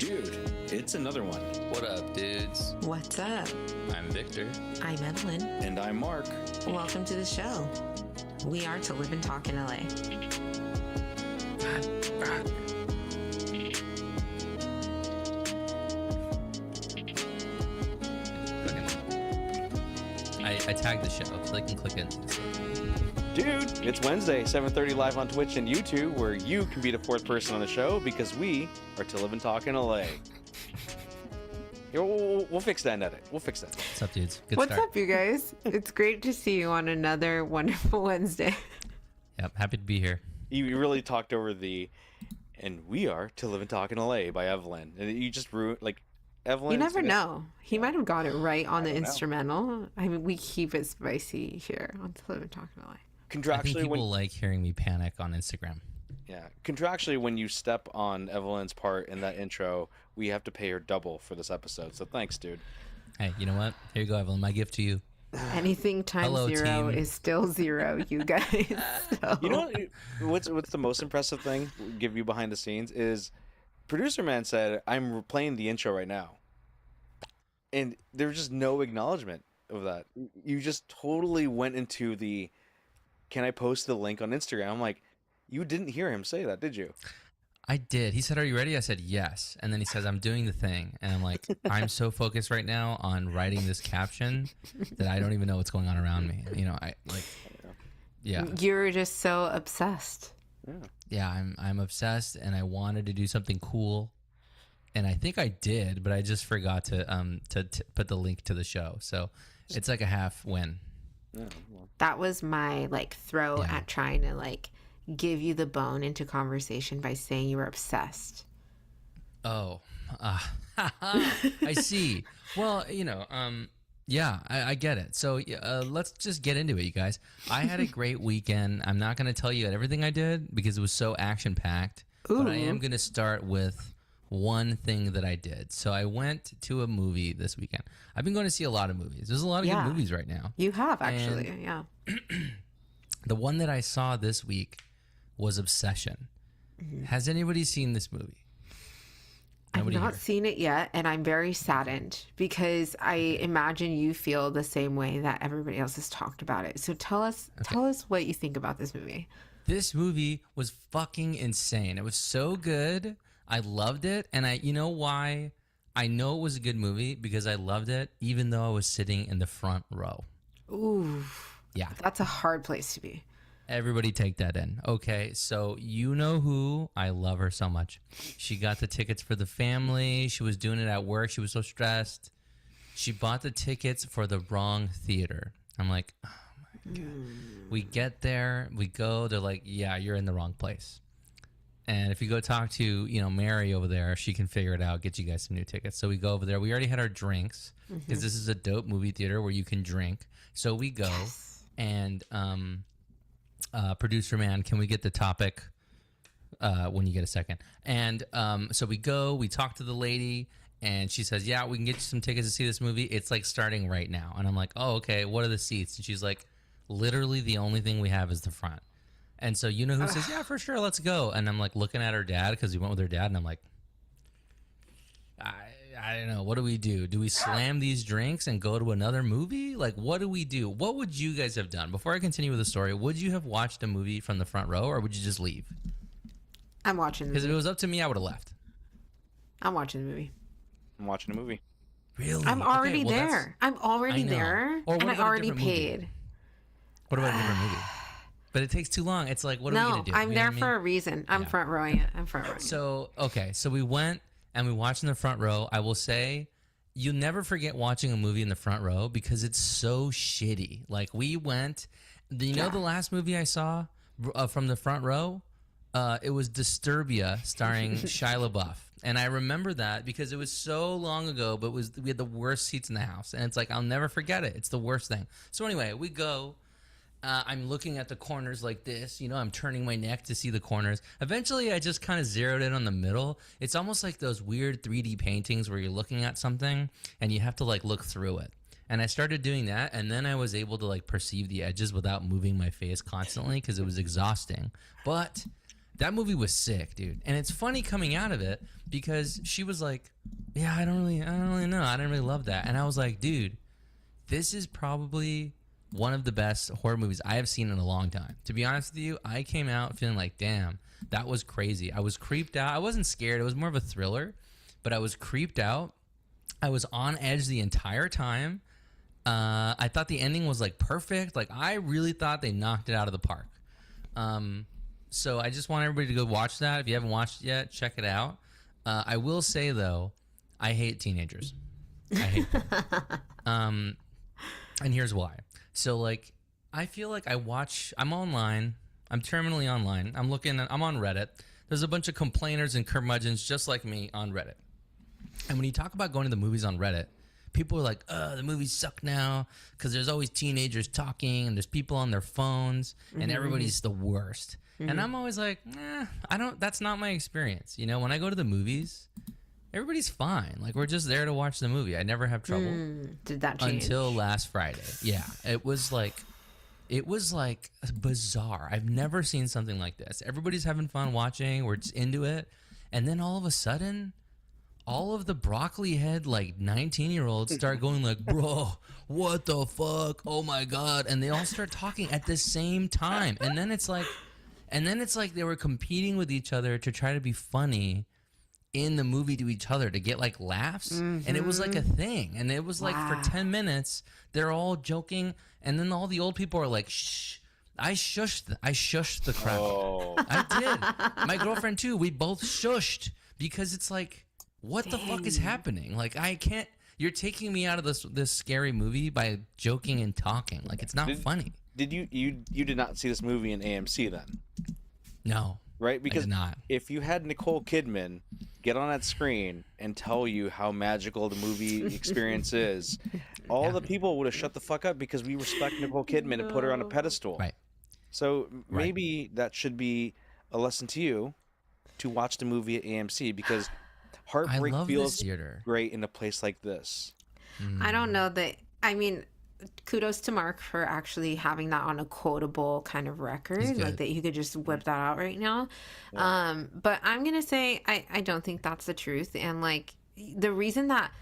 Dude, it's another one. What up, dudes? What's up? I'm Victor. I'm Evelyn. And I'm Mark. Welcome to the show. We are To Live and Talk in LA. I tagged the show so they can click it. Dude, it's Wednesday, 7:30 live on Twitch and YouTube, where you can be the fourth person on the show because we are To Live and Talk in LA. We'll fix that and edit. We'll fix that. What's up, dudes? Good What's start. up, you guys? It's great to see you on another wonderful Wednesday. Yep, happy to be here. You really talked over and we are To Live and Talk in LA by Evelyn. And you just ruined, Evelyn. You never know. He might have got it right on the don't know. instrumental. I mean, we keep it spicy here on To Live and Talk in LA. I think Contractually, people like hearing me panic on Instagram. contractually, when you step on Evelyn's part in that intro, we have to pay her double for this episode. So thanks, dude. Hey, you know what? Here you go, Evelyn. My gift to you. Anything times Hello, zero team. is still zero, you guys. So. You know what's the most impressive thing? Give you behind the scenes is producer man said I'm playing the intro right now, and there's just no acknowledgement of that. You just totally went into the can I post the link on Instagram? I'm like, you didn't hear him say that, did you? I did. He said, "Are you ready?" I said, "Yes." And then he says, "I'm doing the thing." And I'm like, I'm so focused right now on writing this caption that I don't even know what's going on around me. You know, yeah. You're just so obsessed. Yeah, I'm obsessed, and I wanted to do something cool, and I think I did, but I just forgot to put the link to the show. So it's like a half win. Yeah, well, That was my throw Yeah. at trying to give you the bone into conversation by saying you were obsessed. Oh, I see. Well, yeah, I get it. So let's just get into it, you guys. I had a great weekend. I'm not going to tell you everything I did because it was so action packed, but I am going to start with one thing that I did. So I went to a movie this weekend. I've been going to see a lot of movies. There's a lot of Yeah. good movies right now. You have, actually. Yeah. The one that I saw this week was Obsession. Has anybody seen this movie? I've Nobody not here. seen it yet, and I'm very saddened because I imagine you feel the same way that everybody else has talked about it. So tell us what you think about this movie. This movie was fucking insane. It was so good. I loved it. And you know why I know it was a good movie? Because I loved it, even though I was sitting in the front row. Ooh, Yeah. that's a hard place to be. Everybody take that in. Okay, so you know who? I love her so much. She got the tickets for the family. She was doing it at work. She was so stressed. She bought the tickets for the wrong theater. I'm like, oh my God. We get there, we go, they're like, yeah, you're in the wrong place. And if you go talk to, Mary over there, she can figure it out, get you guys some new tickets. So we go over there. We already had our drinks because this is a dope movie theater where you can drink. So we go and producer man, can we get the topic when you get a second? And so we go, we talk to the lady, and she says, yeah, we can get you some tickets to see this movie. It's starting right now. And I'm like, oh, okay, what are the seats? And she's like, literally the only thing we have is the front. And so you know who says, yeah, for sure, let's go. And I'm like looking at her dad because we went with her dad, and I'm like, I don't know. What do we do? Do we slam these drinks and go to another movie? What do we do? What would you guys have done? Before I continue with the story, would you have watched a movie from the front row, or would you just leave? I'm watching the Because if it movie. was up to me, I would have left. I'm watching the movie. I'm watching a movie. Really? I'm already Okay, well, that's- there. I'm already I know. there, Or what and I about a already different movie? paid. What about a different movie? But it takes too long. It's like, what are we No, going to do? I'm You know there what I for mean? a reason. I'm Yeah. front rowing it. I'm front rowing it. So, okay. So we went and we watched in the front row. I will say, you'll never forget watching a movie in the front row because it's so shitty. We went, the last movie I saw from the front row? It was Disturbia starring Shia LaBeouf. And I remember that because it was so long ago, but we had the worst seats in the house. And it's like, I'll never forget it. It's the worst thing. So anyway, we go. I'm looking at the corners like this, I'm turning my neck to see the corners. Eventually, I just kind of zeroed in on the middle. It's almost like those weird 3D paintings where you're looking at something and you have to look through it. And I started doing that, and then I was able to perceive the edges without moving my face constantly because it was exhausting. But that movie was sick, dude. And it's funny coming out of it because she was like, "Yeah, I don't really know. I didn't really love that." And I was like, "Dude, this is probably one of the best horror movies I have seen in a long time." To be honest with you, I came out feeling like, "Damn, that was crazy." I was creeped out. I wasn't scared. It was more of a thriller, but I was creeped out. I was on edge the entire time. I thought the ending was like perfect. Like I really thought they knocked it out of the park. So I just want everybody to go watch that. If you haven't watched it yet, check it out. I will say though, I hate teenagers. I hate them. And here's why. So like, I feel like I'm online. I'm terminally online. I'm on Reddit. There's a bunch of complainers and curmudgeons just like me on Reddit. And when you talk about going to the movies on Reddit, people are like, the movies suck now because there's always teenagers talking and there's people on their phones and everybody's the worst. And I'm always like, that's not my experience. You know, when I go to the movies, everybody's fine. Like, we're just there to watch the movie. I never have trouble. Did that change? Until last Friday. Yeah. It was like bizarre. I've never seen something like this. Everybody's having fun watching. We're just into it. And then all of a sudden, all of the broccoli head, like 19-year-olds start going like, "Bro, what the fuck? Oh my God." And they all start talking at the same time. And then it's like they were competing with each other to try to be funny in the movie to each other to get like laughs. And it was like a thing. And it was like for 10 minutes, they're all joking. And then all the old people are like, "Shh." I shushed the crowd. Oh. I did. My girlfriend too. We both shushed because it's like, what the fuck is happening? Like, I can't. You're taking me out of this scary movie by joking and talking. Like, it's not funny. Did you did not see this movie in AMC then? No. Right? Because I did not. if you had Nicole Kidman get on that screen and tell you how magical the movie experience is, all the people would have shut the fuck up because we respect Nicole Kidman and put her on a pedestal. Right. So maybe that should be a lesson to you to watch the movie at AMC because heartbreak feels great in a place like this. I don't know that. I mean, kudos to Mark for actually having that on a quotable kind of record, like that you could just whip that out right now. Yeah. But I'm gonna say I don't think that's the truth. And like the reason that,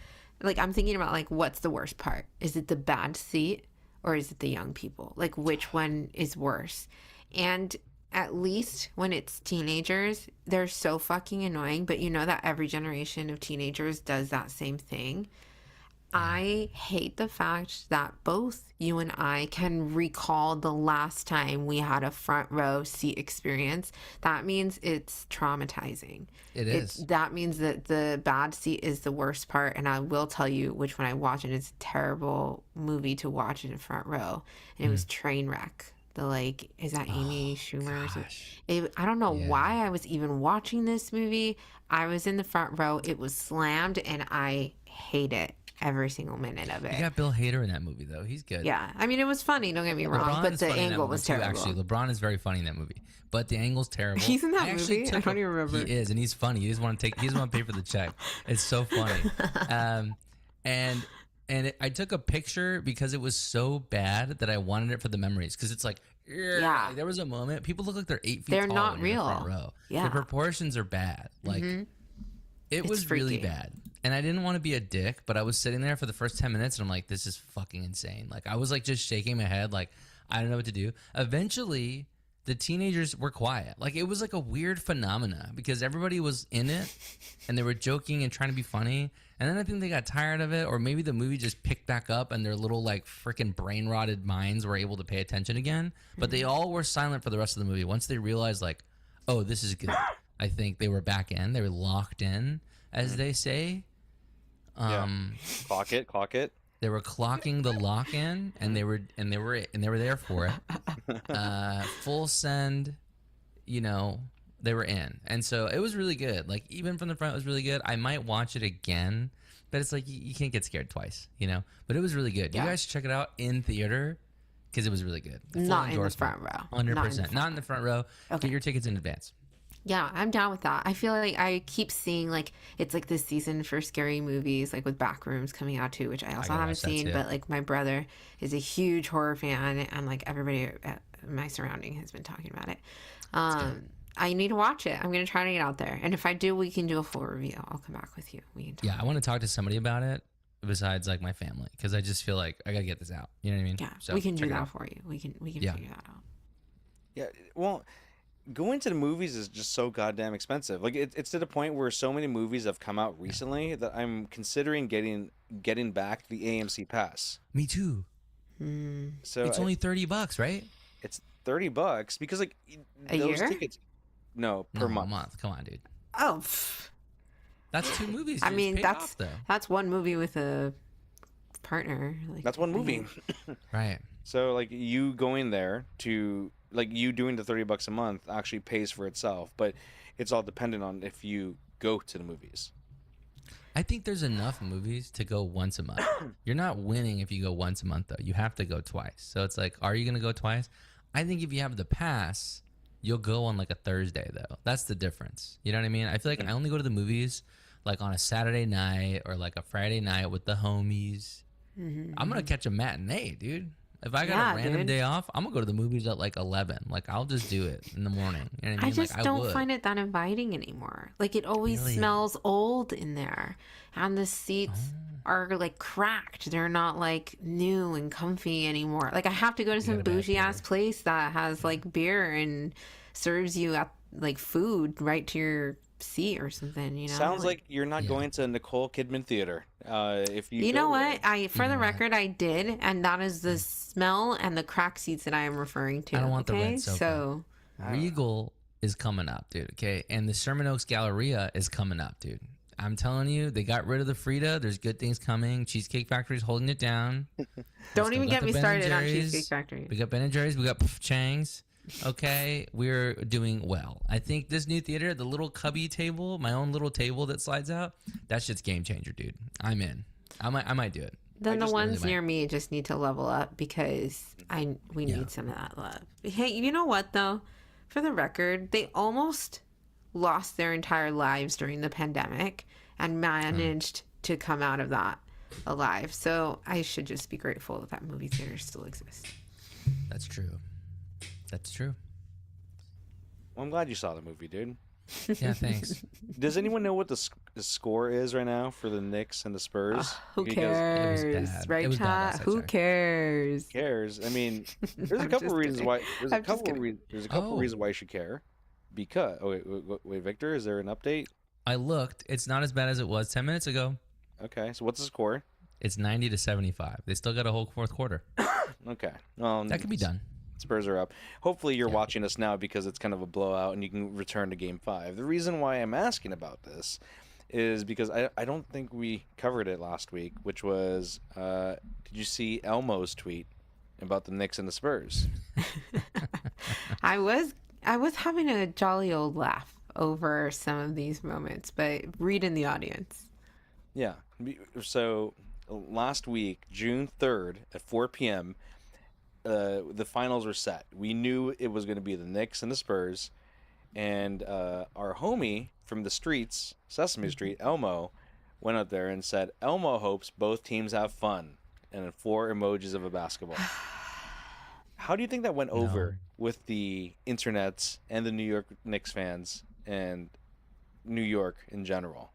like, I'm thinking about like what's the worst part? Is it the bad seat or is it the young people? Like, which one is worse? And at least when it's teenagers, they're so fucking annoying, but you know that every generation of teenagers does that same thing. I hate the fact that both you and I can recall the last time we had a front row seat experience. That means it's traumatizing. It is. That means that the bad seat is the worst part. And I will tell you which one I watched, and it's a terrible movie to watch in front row. And it was Trainwreck. Is that Amy Schumer? I don't know why I was even watching this movie. I was in the front row. It was slammed, and I hate it. Every single minute of it. You got Bill Hader in that movie, though. He's good. Yeah. I mean, it was funny. Don't get me wrong. But the angle was terrible. Actually, LeBron is very funny in that movie. But the angle's terrible. He's in that movie? I don't even remember. He is, and he's funny. He doesn't want to pay for the check. It's so funny. I took a picture because it was so bad that I wanted it for the memories. Because it's like, yeah, there was a moment. People look like they're 8 feet tall. They're not real. In the front row. Yeah. The proportions are bad. Like, it was freaky. really bad. And I didn't want to be a dick, but I was sitting there for the first 10 minutes and I'm like, this is fucking insane. Like, I was like just shaking my head, like, I don't know what to do. Eventually, the teenagers were quiet. Like, it was like a weird phenomena because everybody was in it and they were joking and trying to be funny. And then I think they got tired of it, or maybe the movie just picked back up and their little like freaking brain rotted minds were able to pay attention again. But they all were silent for the rest of the movie. Once they realized like, oh, this is good. I think they were back in. They were locked in, as they say. Clock it. They were clocking the lock in, and they were there for it. Full send, they were in, and so it was really good. Like, even from the front, it was really good. I might watch it again, but it's like you can't get scared twice, But it was really good. You guys should check it out in theater because it was really good. Not in the front row. 100%. Not in the front row. Okay. Get your tickets in advance. Yeah, I'm down with that. I feel like I keep seeing like it's like this season for scary movies, like with Backrooms coming out too, which I also haven't seen. But like my brother is a huge horror fan, and like everybody at my surrounding has been talking about it. I need to watch it. I'm gonna try to get out there, and if I do, we can do a full review. I'll come back with you. We can talk. Yeah, I want to talk to somebody about it besides like my family because I just feel like I gotta get this out. You know what I mean? Yeah, So, we can do check it that out. for you. We can Yeah. figure that out. Yeah, well, going to the movies is just so goddamn expensive. Like it's to the point where so many movies have come out recently that I'm considering getting back the AMC pass. Me too. So It's only $30, right? it's $30 because like A those year? tickets. No, No, per a month. month. Come on, dude. Oh, pff. That's 2 movies. I dude. It's mean paid that's off, though. that's one movie with a partner. Like, That's one I movie. mean, Right. So like you going there to like you doing the $30 a month actually pays for itself, but it's all dependent on if you go to the movies. I think there's enough movies to go once a month. You're not winning if you go once a month, though. You have to go twice. So it's like, are you going to go twice? I think if you have the pass, you'll go on like a Thursday, though. That's the difference. You know what I mean? I feel like I only go to the movies like on a Saturday night or like a Friday night with the homies. I'm going to catch a matinee, dude. If I got Yeah, a random dude. day off, I'm going to go to the movies at like 11. Like, I'll just do it in the morning. You know what I I mean? just like, don't would. find it that inviting anymore. Like it always Really? smells old in there, and the seats Oh. are like cracked. They're not like new and comfy anymore. Like I have to go to some got a bad bougie ass feeling. place that has like beer and serves you at like food right to your seat or something. You know, Sounds like you're not Yeah. going to Nicole Kidman Theater. If you You know go what? there. For the record, I did, and that is the smell and the crack seats that I am referring to. I don't want the okay? red sofa. So Regal is coming up, dude. Okay, and the Sherman Oaks Galleria is coming up, dude. I'm telling you, they got rid of the Frida. There's good things coming. Cheesecake Factory's holding it down. don't still even got get the me Ben started and on Jerry's. Cheesecake Factory. We got Ben and Jerry's. We got Chang's. Okay, we're doing well. I think this new theater, the little cubby table, my own little table that slides out, that shit's game changer, dude. I'm in. I might do it. Then the just ones really might. near me just need to level up because we need some of that love. Hey, you know what though? For the record, they almost lost their entire lives during the pandemic and managed to come out of that alive. So I should just be grateful that movie theaters still exist. That's true. That's true. Well, I'm glad you saw the movie, dude. Yeah, thanks. Does anyone know what the score is right now for the Knicks and the Spurs? Who Because- cares? bad. Right, It was bad chat? last Who night. cares? Cares. I mean, there's a I'm couple just reasons kidding. why. There's a I'm just couple. kidding. There's a couple Oh. reasons why you should care. Because wait, Victor, is there an update? I looked. It's not as bad as it was 10 minutes ago. Okay, so what's the score? It's 90-75. They still got a whole fourth quarter. Okay, That could be done. Spurs are up. Hopefully, you're watching us now because it's kind of a blowout and you can return to Game 5. The reason why I'm asking about this is because I don't think we covered it last week, which was did you see Elmo's tweet about the Knicks and the Spurs? I was having a jolly old laugh over some of these moments, but read in the audience. Yeah. So last week, June 3rd at 4 p.m., the finals were set. We knew it was going to be the Knicks and the Spurs, and our homie from the streets, Sesame Street, Elmo, went out there and said, Elmo hopes both teams have fun, and then 4 emojis of a basketball. How do you think that went over with the internets and the New York Knicks fans and New York in general?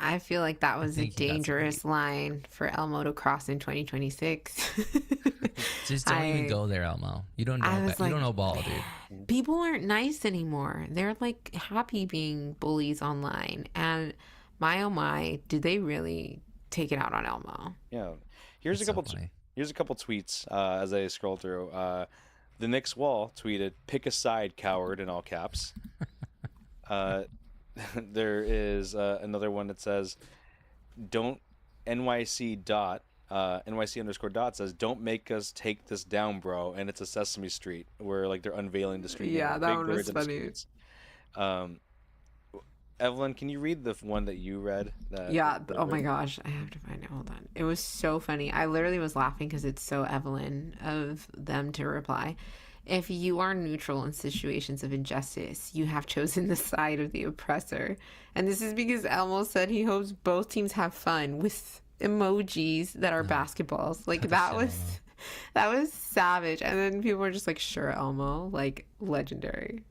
I feel like that was a think he got some dangerous line for Elmo to cross in 2026. Just don't even I- go there, Elmo. You don't know. I was You don't like, know ball, dude. People aren't nice anymore. They're like happy being bullies online. And my oh my, did they really take it out on Elmo? Yeah. Here's It's a couple. so funny. Here's a couple tweets as I scroll through. The Knicks wall tweeted, "Pick a side, coward," in all caps. There is another one that says, "Don't NYC dot NYC underscore dot says, don't make us take this down, bro." And it's a Sesame Street where like they're unveiling the street. Yeah, name, that Big one was Birds in the funny. Streets. Evelyn, can you read the one that you read? Yeah. Oh my gosh. I have to find it. Hold on. It was so funny. I literally was laughing because it's so Evelyn of them to reply. If you are neutral in situations of injustice, you have chosen the side of the oppressor. And this is because Elmo said he hopes both teams have fun with emojis that are basketballs. Like that was savage. And then people were just like, sure, Elmo, like legendary.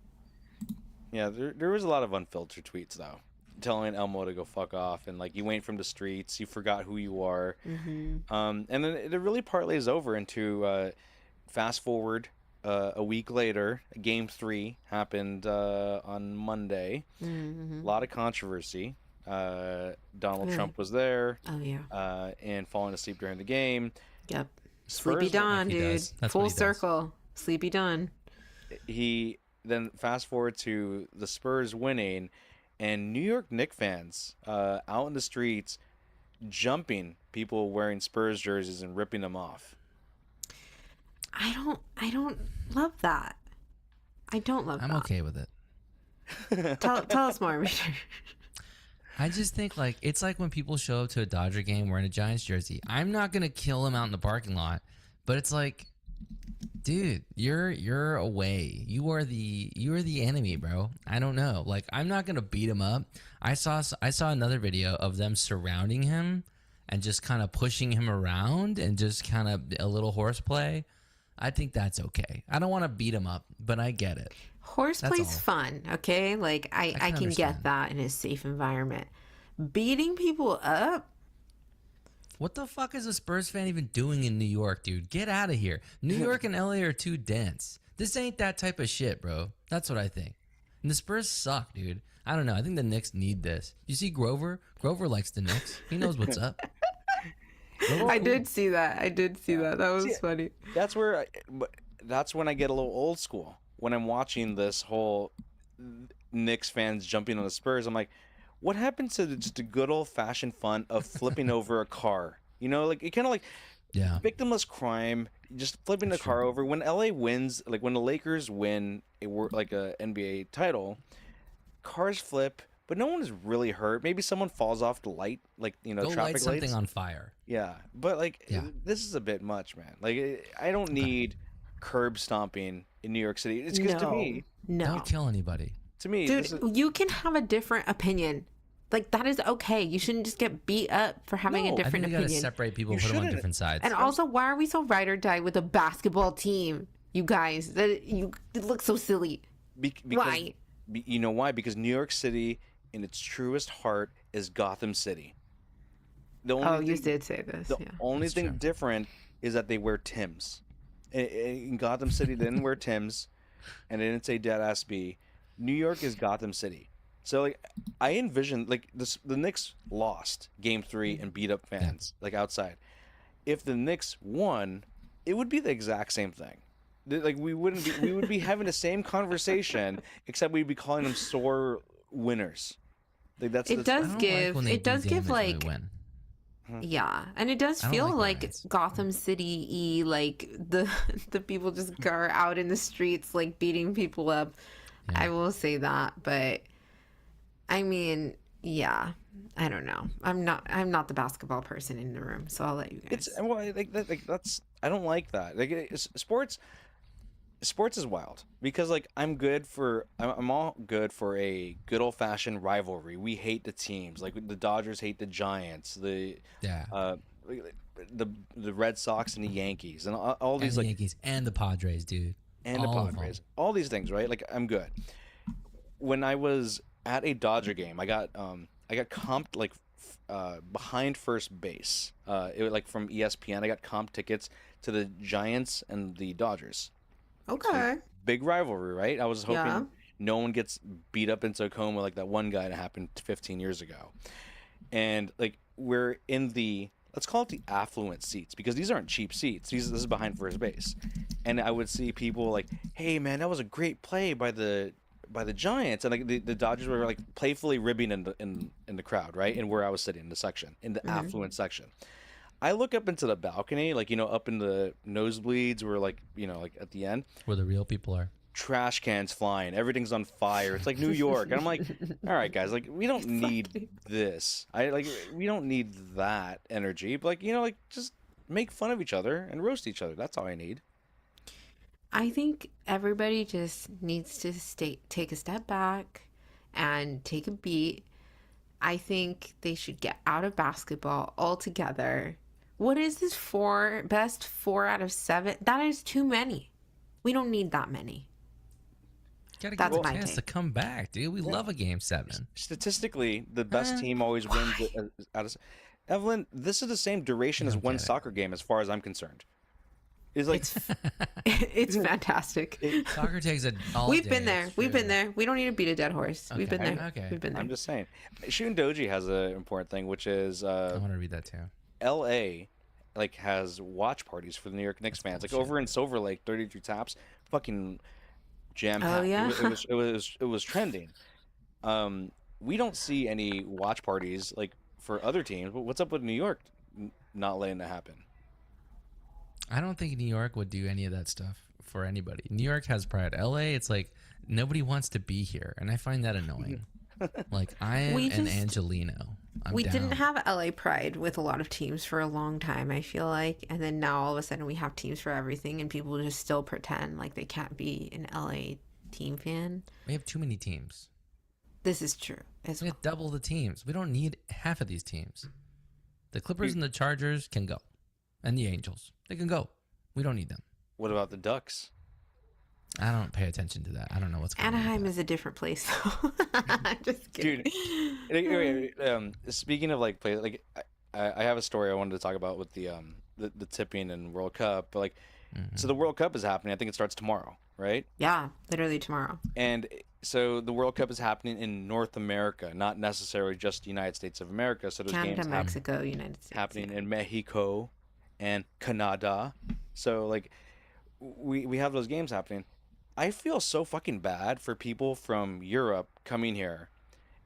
Yeah, there was a lot of unfiltered tweets though, telling Elmo to go fuck off, and like you went from the streets, you forgot who you are, and then it really parlays over into fast forward a week later, Game 3 happened on Monday. A lot of controversy. Donald Trump was there. Oh yeah. And falling asleep during the game. Yep. Spurs- Sleepy Dawn, He dude. does. That's what Full he does. circle. Sleepy Dawn. He then fast forward to the Spurs winning, and New York Knicks fans out in the streets jumping people wearing Spurs jerseys and ripping them off. I don't love that. I don't love I'm that. okay with it. Tell us more, Richard. I just think like it's like when people show up to a Dodger game wearing a Giants jersey. I'm not gonna kill them out in the parking lot, but it's like, dude, you're away. You are the enemy, bro. I don't know. Like I'm not gonna beat him up. I saw another video of them surrounding him and just kind of pushing him around and just kind of a little horseplay. I think that's okay. I don't want to beat him up, but I get it. Horseplay's all. fun, okay? Like I can understand. get that in a safe environment. Beating people up? What the fuck is a Spurs fan even doing in New York, dude? Get out of here. New York and LA are too dense. This ain't that type of shit, bro. That's what I think. And the Spurs suck, dude. I don't know. I think the Knicks need this. You see Grover? Grover likes the Knicks. He knows what's up. I did see that. That was funny. That's where that's when I get a little old school. When I'm watching this whole Knicks fans jumping on the Spurs, I'm like, what happened to just the good old fashioned fun of flipping over a car? You know, like it kind of like Yeah. victimless crime, just flipping the car over. When LA wins, like when the Lakers win like a NBA title, cars flip, but no one is really hurt. Maybe someone falls off the light, like Go traffic light something lights. on fire. Yeah, but like Yeah. this is a bit much, man. Like I don't need curb stomping in New York City. It's because No. Don't kill anybody. to me, Dude, this is, you can have a different opinion. Like that is okay. You shouldn't just get beat up for having No, a I I think different we gotta opinion. separate people and You put them on shouldn't. different sides. And also, why are we so ride or die with a basketball team? You guys, it looks so silly. because, Why? You know why? Because New York City, in its truest heart, is Gotham City. The only Oh, you thing- did say this. The Yeah. only That's thing true. different is that they wear Timbs. In Gotham City, they didn't wear Timbs, and they didn't say Dead Ass B. New York is Gotham City. So like, I envision like the Knicks lost Game 3 and beat up fans like outside. If the Knicks won, it would be the exact same thing. Like we would be having the same conversation, except we'd be calling them sore winners. Like that's It the- I does don't give. when they It do does give damage when like. they win. Yeah, and it does I don't feel like like riots. Gotham City-y, like the people just are out in the streets like beating people up. Yeah. I will say that, but I mean, yeah, I don't know. I'm not the basketball person in the room, so I'll let you guys. It's well, that's I don't like that. Like sports is wild because like I'm all good for a good old fashioned rivalry. We hate the teams like the Dodgers hate the Giants, Yeah. the Red Sox and the Yankees and all And these the like Yankees and the Padres, dude. and the All of 'em. Padres, all these things, right? Like I'm good. When I was at a Dodger game, I got comped like behind first base. It was like from ESPN. I got comp tickets to the Giants and the Dodgers. Okay. Big rivalry, right? I was hoping Yeah. no one gets beat up in Tacoma like that one guy that happened 15 years ago. And like we're in the let's call it the affluent seats because these aren't cheap seats. This is behind first base. And I would see people like, "Hey man, that was a great play by the Giants." And like the Dodgers were like playfully ribbing in the crowd, right? And where I was sitting in the section, in the affluent section. I look up into the balcony, like, up in the nosebleeds where like, like at the end, Where the real people are. trash cans flying, everything's on fire. It's like New York. And I'm like, all right, guys, like we don't need this. We don't need that energy. But like, just make fun of each other and roast each other. That's all I need. I think everybody just needs to take a step back and take a beat. I think they should get out of basketball altogether. What is this best 4 out of 7? That is too many. We don't need that many. Gotta That's give it a my chance to take. come back, dude. We love a game 7. Statistically, the best team always wins. Out of, Evelyn, this is the same duration I as don't one get it. soccer game, as far as I'm concerned. It's like It's fantastic. Soccer takes it all We've day, been there. it's We've been true. there. We don't need to beat a dead horse. We've been Okay, there. okay. We've been there. I'm just saying. Shun Doji has an important thing, which is I want to read that too. L.A. like has watch parties for the New York Knicks fans. Like bullshit. over in Silver Lake, 33 Taps, fucking jam packed. Oh, yeah? It was trending. We don't see any watch parties like for other teams. But what's up with New York not letting it happen? I don't think New York would do any of that stuff for anybody. New York has pride. LA, it's like nobody wants to be here, and I find that annoying. Like I am We an just- Angelino. I'm We down. didn't have LA Pride with a lot of teams for a long time, I feel like. And then now all of a sudden we have teams for everything, and people just still pretend like they can't be an LA team fan. We have too many teams. This is true as We well. have double the teams. We don't need half of these teams. The Clippers and the Chargers can go, and the Angels, they can go. We don't need them. What about the Ducks? I don't pay attention to that. I don't know what's going on. with Anaheim that. is a different place, though. I'm just kidding. Speaking of like play, like I have a story I wanted to talk about with the tipping and World Cup. But like, so the World Cup is happening. I think it starts tomorrow, right? Yeah, literally tomorrow. And so the World Cup is happening in North America, not necessarily just the United States of America. So there's Canada, games Mexico, United States. happening yeah. in Mexico and Canada. So like we have those games happening. I feel so fucking bad for people from Europe coming here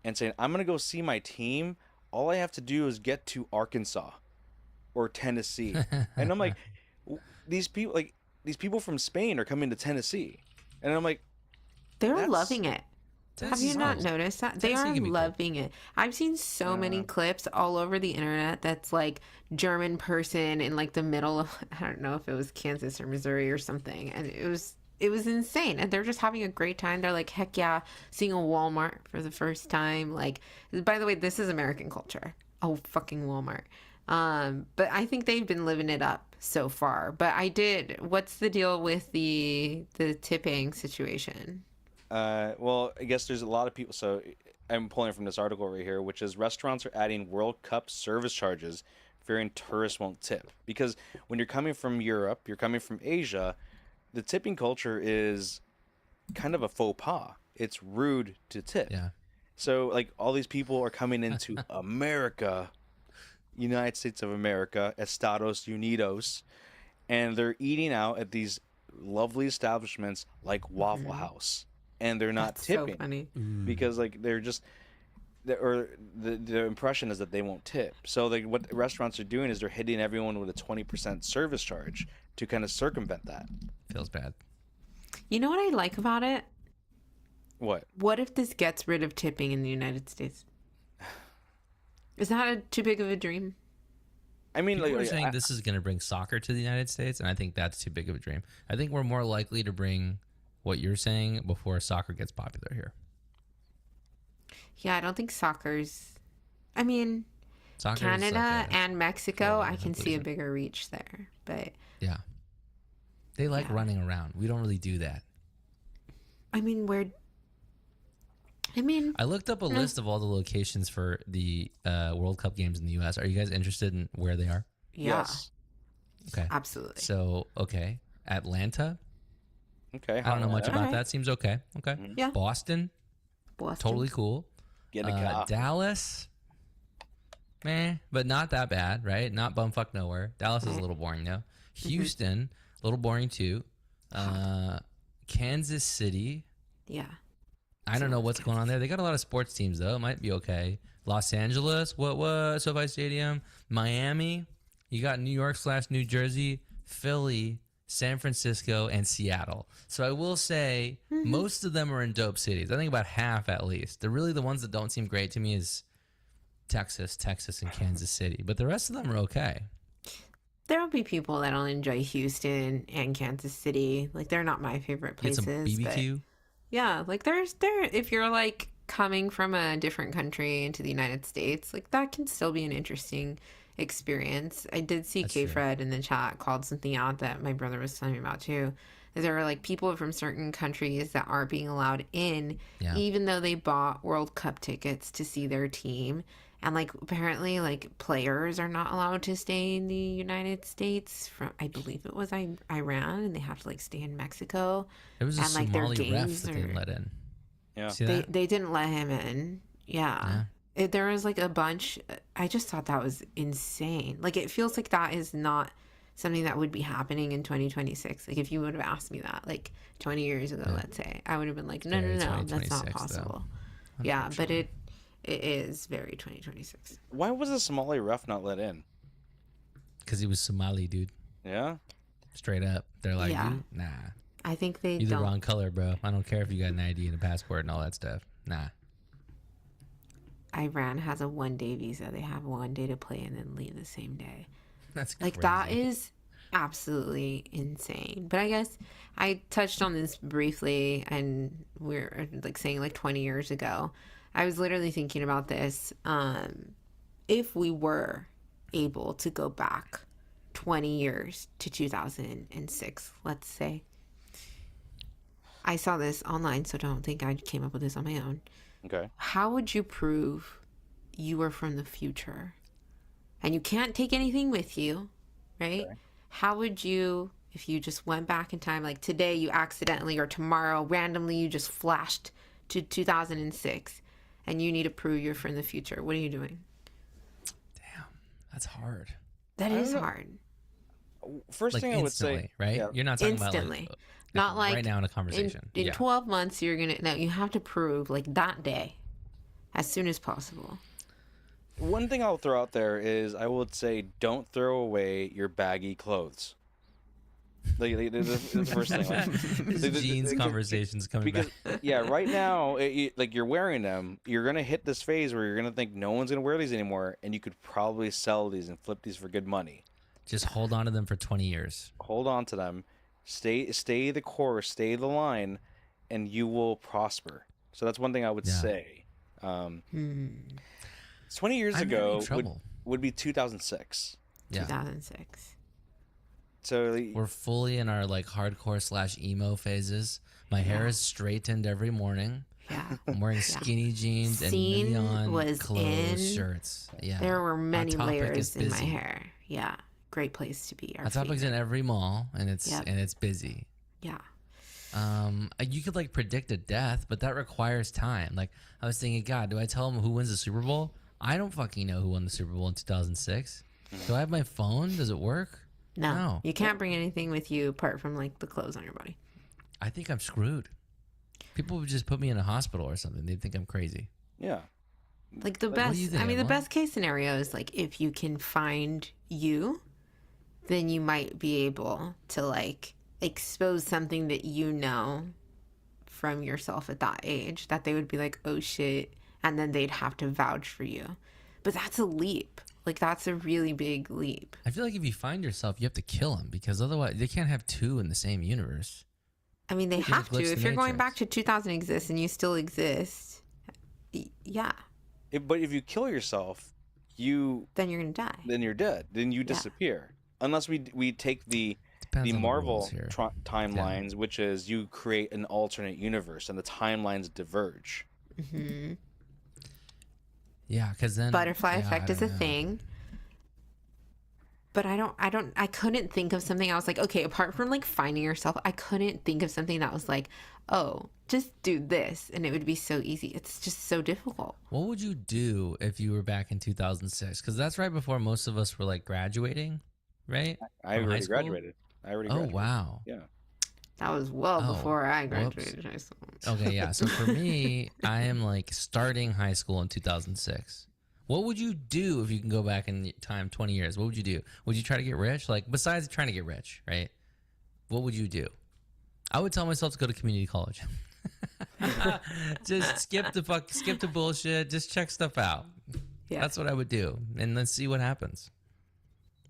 and saying, I'm gonna go see my team. All I have to do is get to Arkansas or Tennessee. And I'm like, these people from Spain are coming to Tennessee. And I'm like, They're That's- loving it. Have you Tennessee's not cool. noticed that? They Tennessee are can be cool. loving it. I've seen so many clips all over the internet that's like German person in like the middle of I don't know if it was Kansas or Missouri or something. And it was insane. And they're just having a great time. They're like, heck yeah, seeing a Walmart for the first time. Like, by the way, this is American culture. Oh, fucking Walmart. But I think they've been living it up so far. But what's the deal with the tipping situation? well, I guess there's a lot of people. So I'm pulling from this article right here, which is restaurants are adding World Cup service charges, fearing tourists won't tip. Because when you're coming from Europe, you're coming from Asia, the tipping culture is kind of a faux pas. It's rude to tip. Yeah. So like all these people are coming into America, United States of America, Estados Unidos, and they're eating out at these lovely establishments like Waffle House, and they're not That's tipping so funny. because like they're just or the impression is that they won't tip. So like what restaurants are doing is they're hitting everyone with a 20% service charge to kind of circumvent that. Feels bad. You know what I like about it? What? What if this gets rid of tipping in the United States? Is that too big of a dream? I mean, People like are saying this is going to bring soccer to the United States, and I think that's too big of a dream. I think we're more likely to bring what you're saying before soccer gets popular here. Yeah, I don't think soccer's. I mean, Soccer is Canada like a- and Mexico, I can see a revolution. bigger reach there. But yeah, they like Yeah. running around. We don't really do that. I mean, I looked up a list of all the locations for the World Cup games in the U.S. Are you guys interested in where they are? yeah, yes. Okay. absolutely. So, okay. Atlanta. Okay. I don't know much about Alright. that. Seems okay. Okay. Yeah. Boston. Boston. Totally cool. Get in a car. Dallas. Meh, but not that bad, right? Not bumfuck nowhere. Dallas is a little boring though. Houston, a little boring too. Kansas City. Yeah. I don't know what's going on there. They got a lot of sports teams though. It might be okay. Los Angeles, what? SoFi Stadium, Miami. You got New York / New Jersey, Philly, San Francisco, and Seattle. So I will say most of them are in dope cities. I think about half at least. The ones that don't seem great to me is Texas, and Kansas City. But the rest of them are okay. There'll be people that'll enjoy Houston and Kansas City. Like, they're not my favorite Get places. some but BBQ. yeah, like there. If you're like coming from a different country into the United States, like that can still be an interesting experience. I did see That's K true. Fred in the chat called something out that my brother was telling me about too. there are like people from certain countries that aren't being allowed in, Yeah. even though they bought World Cup tickets to see their team. And like apparently, like players are not allowed to stay in the United States from, I believe it was Iran, and they have to like stay in Mexico. There was a And like their Somali ref games that they are, let in. Yeah. See they that? they didn't let him in. Yeah. There was like a bunch. I just thought that was insane. Like it feels like that is not something that would be happening in 2026. Like if you would have asked me that like 20 years ago, let's say, I would have been like, no, Very no, no, that's not 2026 though. possible. Yeah, but it is very 2026. Why was the Somali ref not let in? Because he was Somali, dude. Yeah. Straight up. They're like, Yeah. "You- nah. I think they You're the don't. wrong color, bro. I don't care if you got an ID and a passport and all that stuff. Nah. Iran has a 1-day visa. They have 1 day to play and then leave the same day. That's Like crazy. that is absolutely insane. But I guess I touched on this briefly, and we're like saying like 20 years ago. I was literally thinking about this. If we were able to go back 20 years to 2006, let's say. I saw this online, so don't think I came up with this on my own. Okay. How would you prove you were from the future? And you can't take anything with you, right? Okay. How would you, if you just went back in time, like today you accidentally or tomorrow randomly you just flashed to 2006 and you need to prove you're from the future? What are you doing? Damn. That's hard. That I is don't know. hard. First Like thing I would instantly, say, right? yeah, You're not talking Instantly. about Not like right now in a in, conversation. in yeah. 12 months you're gonna, no, you have to prove like that day as soon as possible. one thing I'll throw out there is I would say don't throw away your baggy clothes. Like, the first thing. Like, This jeans conversations coming because back. yeah, right now, like you're wearing them, you're gonna hit this phase where you're gonna think no one's gonna wear these anymore, and you could probably sell these and flip these for good money. Just hold on to them for 20 years. Hold on to them, stay the course, stay the line, and you will prosper. So that's one thing I would Yeah. say. 20 years I'm having ago trouble. would be 2006. Yeah. 2006. So We're fully in our like hardcore / emo phases. My hair is straightened every morning. Yeah. I'm wearing skinny jeans and Scene neon was clothes, in. shirts. Yeah. There were many Hot Topic layers is in my busy. hair. Yeah. Great place to be. Our Hot Topic's favorite. in every mall, and it's Yep. busy. Yeah. You could like predict a death, but that requires time. Like I was thinking, God, do I tell him who wins the Super Bowl? I don't fucking know who won the Super Bowl in 2006. Do I have my phone? Does it work? No, No. you can't bring anything with you apart from like the clothes on your body. I think I'm screwed. People would just put me in a hospital or something. They'd think I'm crazy. yeah, Like the What do best, you think, I mean, the Emma? best case scenario is like if you can find you, then you might be able to like expose something that you know from yourself at that age that they would be like, oh shit. And then they'd have to vouch for you. But that's a leap. Like that's a really big leap. I feel like if you find yourself, you have to kill him because otherwise they can't have two in the same universe. I mean, they You're have to. glitch the If you're going Matrix. back to 2000 exists and you still exist, yeah, But if you kill yourself, then you're gonna die. then you're dead. Then you disappear. Unless we take the Depends on the Marvel rules here. timelines, which is you create an alternate universe and the timelines diverge. Hmm. Yeah, because then Butterfly yeah, effect I is a don't know. thing. But I couldn't think of something. I was like, okay, apart from like finding yourself, I couldn't think of something that was like, oh, just do this and it would be so easy. It's just so difficult. What would you do if you were back in 2006? Because that's right before most of us were like graduating, right? I From high already school? graduated. Oh graduated. wow. Yeah. That was well Oh, before I whoops. graduated high school. Okay, yeah. So for me, I am like starting high school in 2006. What would you do if you can go back in time 20 years? What would you do? Would you try to get rich? Like besides trying to get rich, right? What would you do? I would tell myself to go to community college. Just skip the bullshit. Just check stuff out. Yeah. That's what I would do, and let's see what happens.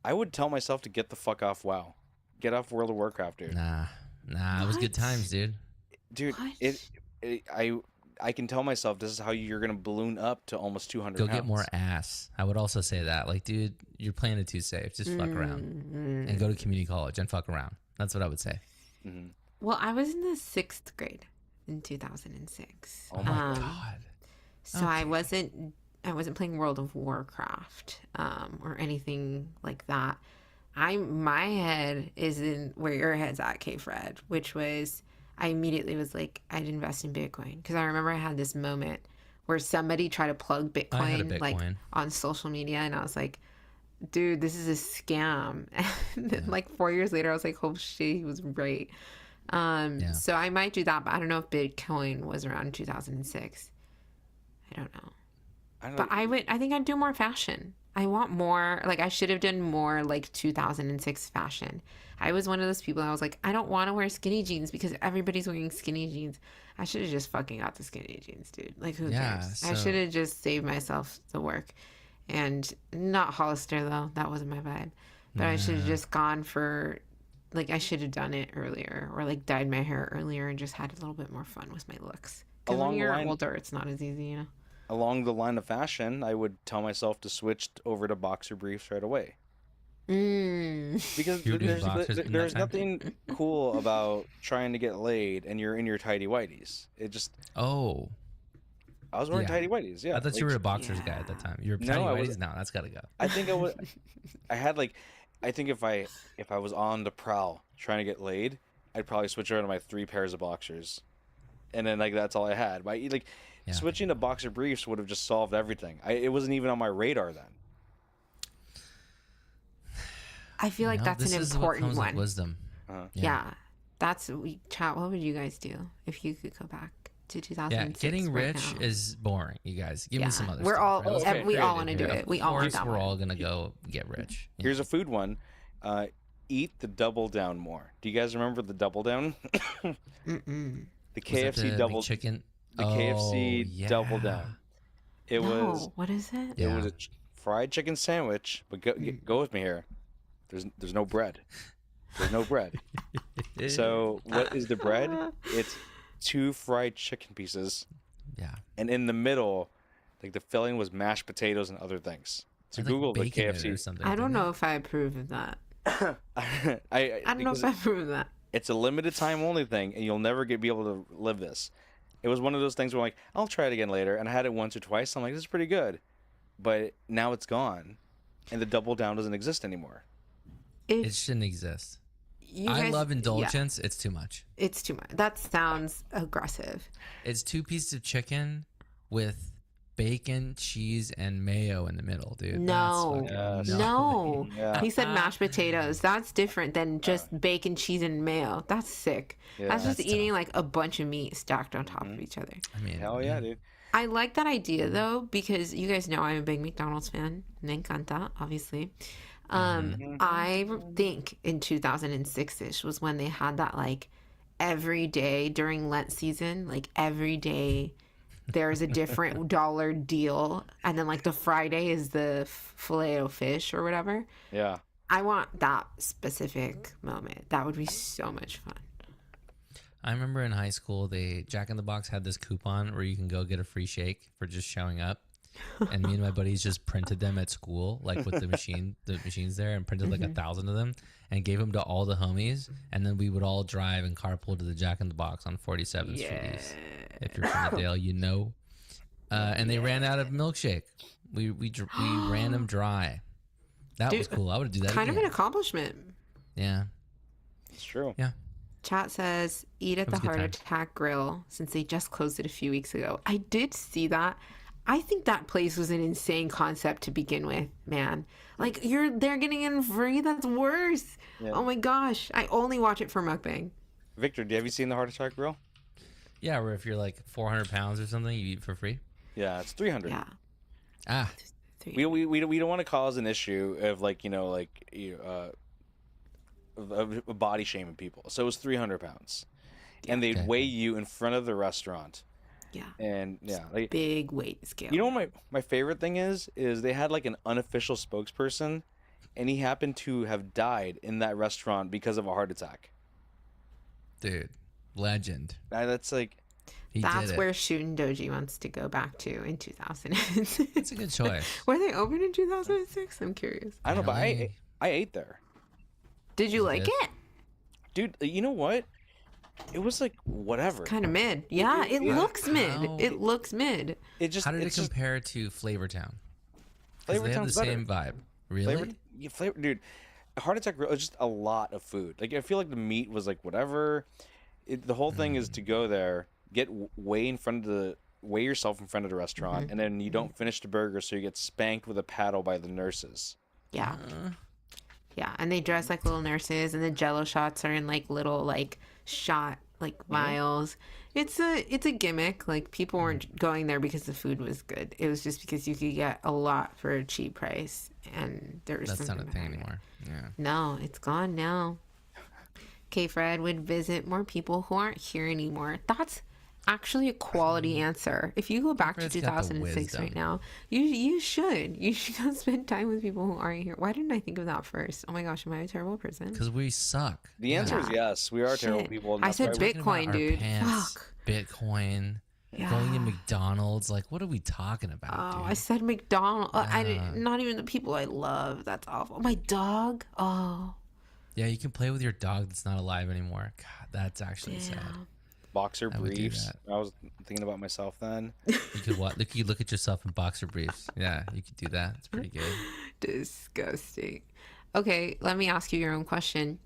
I would tell myself to get the fuck off WoW. Get off World of Warcraft, dude. Nah, it was good What? times, dude. Dude, What? I can tell myself this is how you're gonna balloon up to almost 200 Go pounds. get more ass. I would also say that. Like, dude, you're playing it too safe. Just fuck around and go to community college and fuck around. That's what I would say. Mhm. Well, I was in the 6th grade in 2006. Oh my God. So I Okay. wasn't playing World of Warcraft or anything like that. My head is in where your head's at, K Fred, which was I immediately was like, I'd invest in Bitcoin because I remember I had this moment where somebody tried to plug I had a Bitcoin like Bitcoin. on social media, and I was like, dude, this is a scam. And then, Yeah. like 4 years later, I was like, oh shit, he was right. Yeah. So I might do that, but I don't know if Bitcoin was around 2006. I don't know. I don't But know. I think I'd do more fashion. I want more, like, I should have done more, like, 2006 fashion. I was one of those people, I was like, I don't want to wear skinny jeans because everybody's wearing skinny jeans. I should have just fucking got the skinny jeans, dude. Like, who Yeah, cares? I so- should have just saved myself the work. And not Hollister, though. That wasn't my vibe. But I should have just gone for, like, I should have done it earlier or, like, dyed my hair earlier and just had a little bit more fun with my looks. Because when Along the you're line- older, it's not as easy, you know? Along the line of fashion, I would tell myself to switch over to boxer briefs right away. Because You were doing boxers in that there's time? nothing cool about trying to get laid and you're in your tidy whities. It just Oh, I was wearing Yeah. tidy whities. Yeah, I thought you like, were a boxers guy at that time. You were No, tiny I whities? wasn't. No, that's gotta go. I think I was. I had like, I think if I was on the prowl trying to get laid, I'd probably switch over to my 3 pairs of boxers, and then like that's all I had. Like Yeah. switching to boxer briefs would have just solved everything. It wasn't even on my radar then. I feel like Well, that's this an is what important comes with one. wisdom. Yeah. That's chat. What would you guys do if you could go back to 2006? Yeah, getting right rich now? is boring, you guys. Give Yeah, me some other we're stuff. all- right? Let's okay, get we all creative wanna do here. it. We all want Of course, that we're one. all gonna go get rich. Yeah. Here's a food one. Eat the double down more. Do you guys remember the double down? Mm-mm. The Was that KFC the big double. chicken. The KFC yeah. double down. It was. No, what is it? Yeah. It was a fried chicken sandwich, but go with me here. There's no bread. There's no bread. So what is the bread? It's 2 fried chicken pieces, Yeah. and in the middle, like the filling was mashed potatoes and other things. So Had, like, Google the bacon in it or KFC. something. I don't didn't know it? if I approve of that. I I don't know because if I approve of that. it's a limited time only thing, and you'll never be able to live this. It was one of those things where like I'll try it again later, and I had it once or twice. I'm like, this is pretty good, but now it's gone, and the double down doesn't exist anymore. It shouldn't exist. You I guys- love yeah, indulgence. It's too much. it's too much. That sounds aggressive. It's 2 pieces of chicken with bacon, cheese, and mayo in the middle, dude. No. That's Yes. fucking No. Yeah. He said mashed potatoes. That's different than just bacon, cheese, and mayo. That's sick. Yeah. That's just That's eating like a bunch of meat stacked on top Mm-hmm. of each other. I mean, Hell yeah, dude. I like that idea though because you guys know I'm a big McDonald's fan. Me encanta, obviously. I think in 2006ish was when they had that like every day during Lent season, like every day there's a different dollar deal, and then like the Friday is the filet o fish or whatever. Yeah. I want that specific moment. That would be so much fun. I remember in high school, Jack in the Box had this coupon where you can go get a free shake for just showing up. And me and my buddies just printed them at school, like with the machines there, and printed like 1,000 of them and gave them to all the homies. And then we would all drive and carpool to the Jack in the Box on 47th Street East. If you're from the Dale, you know. And they ran out of milkshake. We ran them dry. That was Dude, cool. I would do that Kind of again. an accomplishment. Yeah. It's true. Yeah. Chat says, eat at That the was a good Heart time. Attack Grill since they just closed it a few weeks ago. I did see that. I think that place was an insane concept to begin with, man. Like they're getting in free. That's worse. Yeah. Oh my gosh. I only watch it for mukbang. Victor, have you seen the Heart Attack Grill? Yeah, where if you're like 400 pounds or something, you eat for free. Yeah, it's 300. Yeah. Ah, Three. We don't want to cause an issue of of body shaming people. So it was 300 pounds, and they'd Okay. weigh you in front of the restaurant. Yeah. And yeah, like, Big weight scale. you know what my favorite thing is they had like an unofficial spokesperson, and he happened to have died in that restaurant because of a heart attack. dude, legend. That's like, He That's did it. where Shootin' Doji wants to go back to in 2006. It's a good choice. Were they open in 2006? I'm curious. I don't know, but Really? I ate there. Did you like good. it? Dude, you know what? It was like whatever. Kind of mid. Yeah, it looks mid. How- It looks mid. It just How did it it's just compare to Flavortown? Because Flavor they have the Town's better. same vibe. Really? Flavor, dude. Heart Attack Grill is just a lot of food. Like I feel like the meat was like whatever. The whole thing is to go there, get weigh yourself in front of the restaurant, and then you don't finish the burger, so you get spanked with a paddle by the nurses. Yeah. Yeah, and they dress like little nurses, and the Jello shots are in like little like shot like vials. It's a gimmick. Like people weren't going there because the food was good. It was just because you could get a lot for a cheap price, and there was That's not a something thing about it. anymore. Yeah. No, it's gone now. K Fred would visit more people who aren't here anymore. That's actually a quality answer. If you go back to Fred's got the 2006 wisdom. right now, you should go spend time with people who aren't here. Why didn't I think of that first? Oh my gosh, am I a terrible person? Because we suck. The answer is yes. We are terrible Shit. people. and I that's said why Talking about Bitcoin, our dude. pants, Fuck. Bitcoin. Yeah. Going to McDonald's. Like, what are we talking about, Oh, dude? I said McDonald's. Not even the people I love. That's awful. My dog. Oh, Yeah, you can play with your dog that's not alive anymore. God, that's actually sad. damn. boxer I would do briefs. that. I was thinking about myself then. You could what? You could look at yourself in boxer briefs. Yeah, you could do that. It's pretty good. Disgusting. Okay, let me ask you your own question.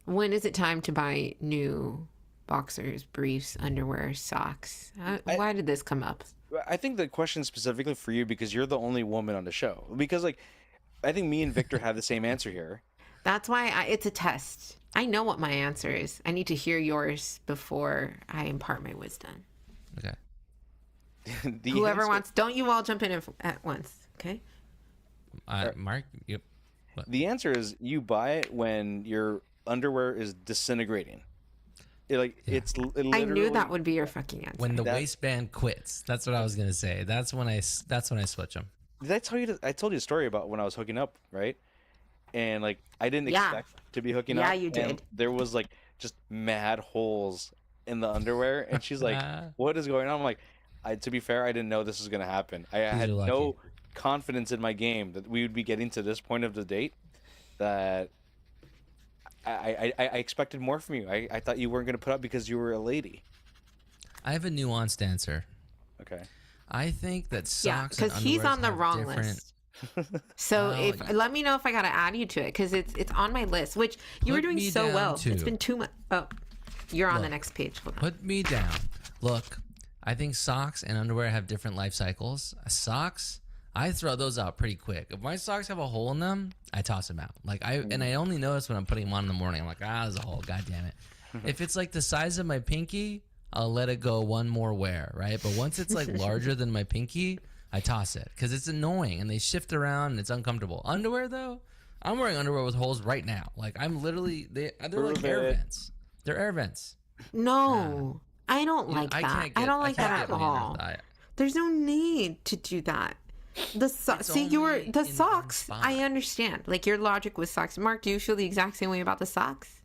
When is it time to buy new boxers, briefs, underwear, socks? Why did this come up? I think the question specifically for you because you're the only woman on the show. Because like, I think me and Victor have the same answer here. That's why it's a test. I know what my answer is. I need to hear yours before I impart my wisdom. Okay. The Whoever answer- wants, don't you all jump in at once, okay? Mark, yep. The answer is you buy it when your underwear is disintegrating. It's literally. I knew that would be your fucking answer. When the That- waistband quits, that's what I was gonna say. That's when I switch them. Did I tell you? I told you a story about when I was hooking up, right? And like I didn't Yeah. expect to be hooking Yeah, up. you and did. There was like just mad holes in the underwear, and she's like, "What is going on?" I'm like, to be fair, I didn't know this was gonna happen. I had are no lucky. confidence in my game that we would be getting to this point of the date. That I expected more from you. I thought you weren't gonna put up because you were a lady. I have a nuanced answer. Okay. I think that Yeah, socks and because he's underwears on the have wrong different- list. So Well, if let me know if I gotta add you to it because it's on my list. Which you were Put doing me so down, well. too. It's been 2 months. Oh, you're on the Look, next page. Hold on. Put me down. Look, I think socks and underwear have different life cycles. Socks, I throw those out pretty quick. If my socks have a hole in them, I toss them out. And I only notice when I'm putting them on in the morning. I'm like, there's a hole. God damn it. If it's like the size of my pinky, I'll let it go one more wear, right? But once it's like larger than my pinky, I toss it because it's annoying and they shift around and it's uncomfortable. Underwear though, I'm wearing underwear with holes right now. Like I'm literally they're like air it. vents. They're air vents. No, I don't You know, like that. I don't like can't that at get money enough all. that. There's no need to do that. The see you were only the in one socks. spot. I understand. Like your logic with socks. Mark, do you feel the exact same way about the socks?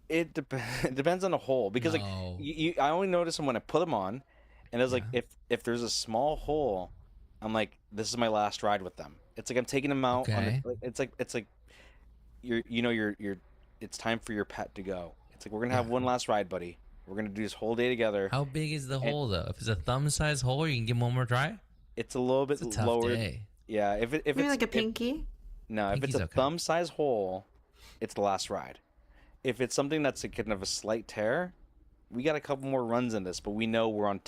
It depends on the hole because No. like I only notice them when I put them on, and it's like if there's a small hole, I'm like this is my last ride with them. It's like I'm taking them out. Okay. It's like you're it's time for your pet to go. It's like we're gonna have one last ride, buddy. We're gonna do this whole day together. How big is the hole though? If it's a thumb size hole, you can give one more try. It's a little bit It's a tough lower. day. Yeah, if Maybe it's like a pinky. no, if it's Pinky's a okay. thumb size hole, it's the last ride. If it's something that's a kind of a slight tear, we got a couple more runs in this, but we know we're on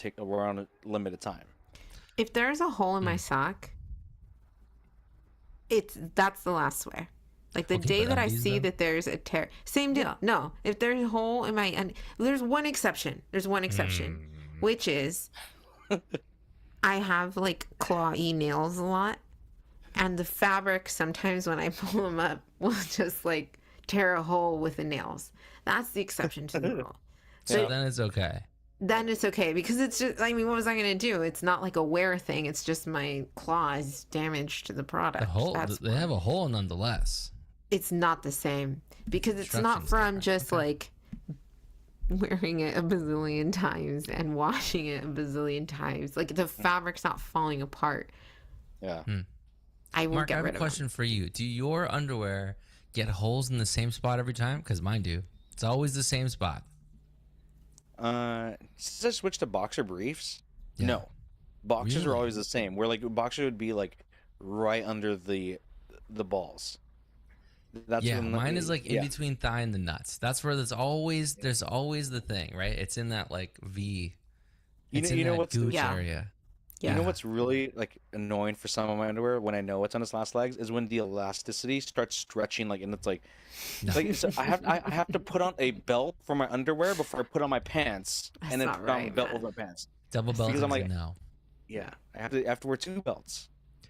a limited time. If there's a hole in my sock, that's the last swear. Like the Okay, day but that I undies, see though? that there's a tear, same deal. No, if there's a hole in my, there's one exception. There's one exception, which is I have like clawy nails a lot, and the fabric sometimes when I pull them up will just like tear a hole with the nails. That's the exception to the rule. So then it's okay. Then it's okay because it's just, I mean, what was I going to do? It's not like a wear thing. It's just my claws damage to the product. The hole That's they have a hole nonetheless. it's not the same because it's not Instructions from different. just like wearing it a bazillion times and washing it a bazillion times. Like the fabric's not falling apart. Yeah. I will Mark, I get have rid a of it. question for you. Do your underwear get holes in the same spot every time? Because mine do. It's always the same spot. Since I switched to boxer briefs, Yeah. no, boxers are Really? always the same. Where like boxer would be like right under the balls. That's Yeah, when mine is like in yeah. between thigh and the nuts. That's where there's always the thing, right? It's in that like V. You It's know, in you know that what's gooch Yeah. area. you Yeah. know what's really like annoying for some of my underwear when I know it's on its last legs is when the elasticity starts stretching like and it's No. like so I have to put on a belt for my underwear before I put on my pants That's and then not put on a right, belt man. over my pants. Double belt Because is I'm a like no. yeah I have to wear two belts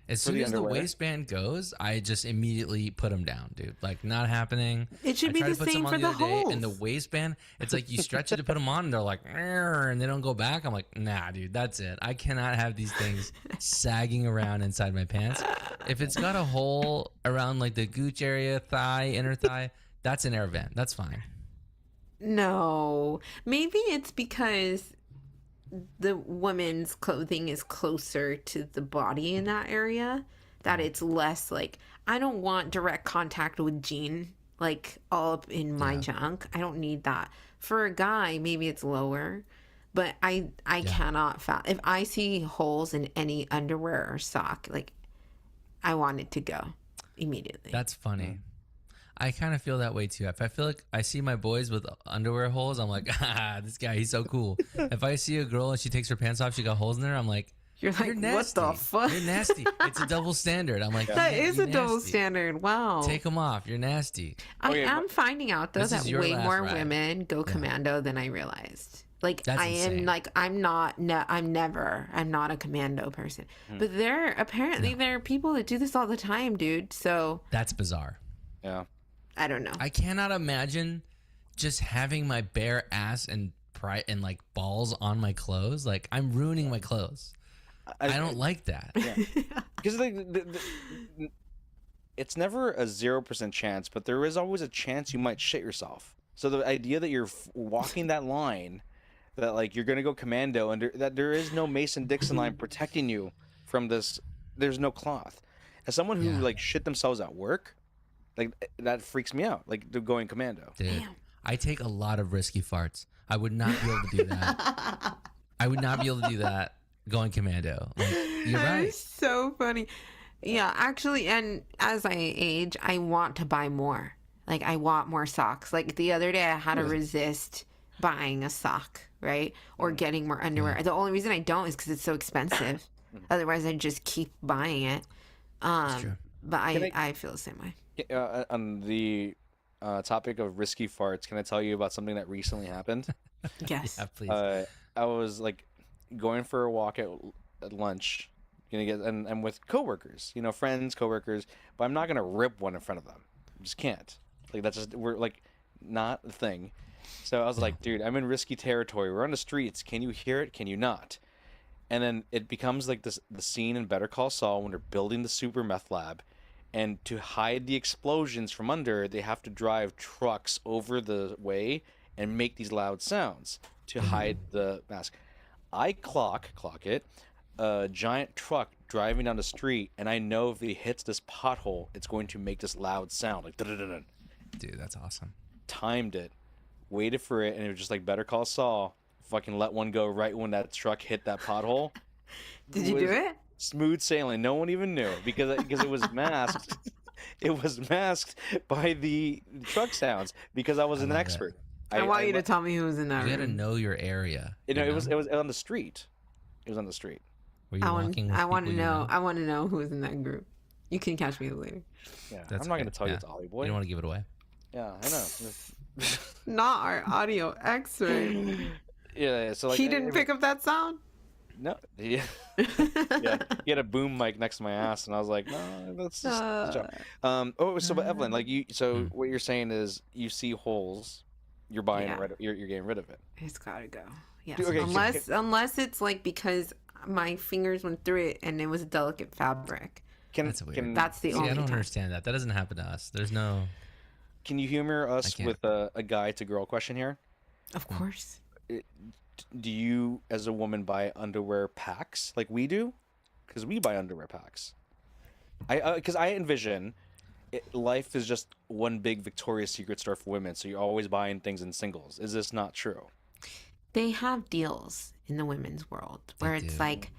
As for soon the as the underwear. waistband goes, I just immediately put them down, dude. Like, not happening. It should I be tried the to put same some for on the the other day, and the holes. waistband, it's like you stretch it to put them on, and they're like, "Arr," and they don't go back. I'm like, nah, dude, that's it. I cannot have these things sagging around inside my pants. If it's got a hole around like the gooch area, thigh, inner thigh, that's an air vent. That's fine. No, maybe it's because the woman's clothing is closer to the body in that area that it's less like I don't want direct contact with jean like all up in my Yeah. junk. I don't need that. For a guy, maybe it's lower, but I Yeah. cannot if I see holes in any underwear or sock, like I want it to go immediately. That's funny. I kind of feel that way too. If I feel like I see my boys with underwear holes, I'm like, ah, this guy, he's so cool. If I see a girl and she takes her pants off, she got holes in there, I'm like, You're like, you're what nasty. the fuck? You're nasty. It's a double standard. I'm like, That yeah, is you're a double nasty. standard. Wow. Take them off. You're nasty. I Okay, am finding out though This is that your way last more ride. women go commando than I realized. Like That's I am insane. like I'm not I'm not a commando person. But there are people that do this all the time, dude. So That's bizarre. Yeah. I don't know. I cannot imagine just having my bare ass and like balls on my clothes. Like, I'm ruining my clothes. I don't like that. Because it's never a 0% chance, but there is always a chance you might shit yourself. So the idea that you're walking that line, that like you're gonna go commando, and that there is no Mason-Dixon line protecting you from this. There's no cloth. As someone who Yeah. like shit themselves at work, like that freaks me out. Like they're going commando. Dude, Damn. I take a lot of risky farts. I would not be able to do that. I would not be able to do that going commando. Like, you're That right. is so funny. Yeah, actually, and as I age, I want to buy more. Like I want more socks. Like the other day I had to resist buying a sock, right? Or getting more underwear. The only reason I don't is because it's so expensive. Otherwise I'd just keep buying it. true. But Can I feel the same way. On the topic of risky farts, can I tell you about something that recently happened? Yes. Yeah, please. I was like going for a walk at lunch, gonna get and I'm with coworkers, you know, friends, coworkers, but I'm not gonna rip one in front of them. I just can't. Like that's just we're like not a thing. So I was like, dude, I'm in risky territory. We're on the streets. Can you hear it? Can you not? And then it becomes like the scene in Better Call Saul when they're building the super meth lab, and to hide the explosions from under, they have to drive trucks over the way and make these loud sounds to hide the mask. I clock it, a giant truck driving down the street, and I know if it hits this pothole, it's going to make this loud sound, like dun-dun-dun-dun. Dude, that's awesome. Timed it, waited for it, and it was just like Better Call Saul. Fucking let one go right when that truck hit that pothole. Did you do it? Smooth sailing. No one even knew because it was masked. It was masked by the truck sounds because I was an love it. expert. I want you to tell me who was in that You gotta room. know your area. You know, you it was on the street. It was on the street. Were you walking with I want to people you know. I want to know who was in that group. You can catch me later. Yeah, That's I'm not okay. gonna tell you Yeah. it's Ollie You Boy. don't want to give it away. Yeah, I know. Not our audio expert. Yeah, so like He didn't pick up that sound. No, yeah, yeah. He had a boom mic next to my ass, and I was like, no, that's just a joke. But Evelyn, like so what you're saying is you see holes, you're buying Yeah. you're getting rid of it. It's gotta go. Yes. Dude, okay, unless it's like because my fingers went through it and it was delicate fabric. That's weird. That's the See, only I don't time. understand that. That doesn't happen to us. There's no. Can you humor us can't. with a guy to girl question here? Of course. Do you, as a woman, buy underwear packs like we do? Because we buy underwear packs. Because I envision life is just one big Victoria's Secret store for women, so you're always buying things in singles. Is this not true? They have deals in the women's world They where it's do. like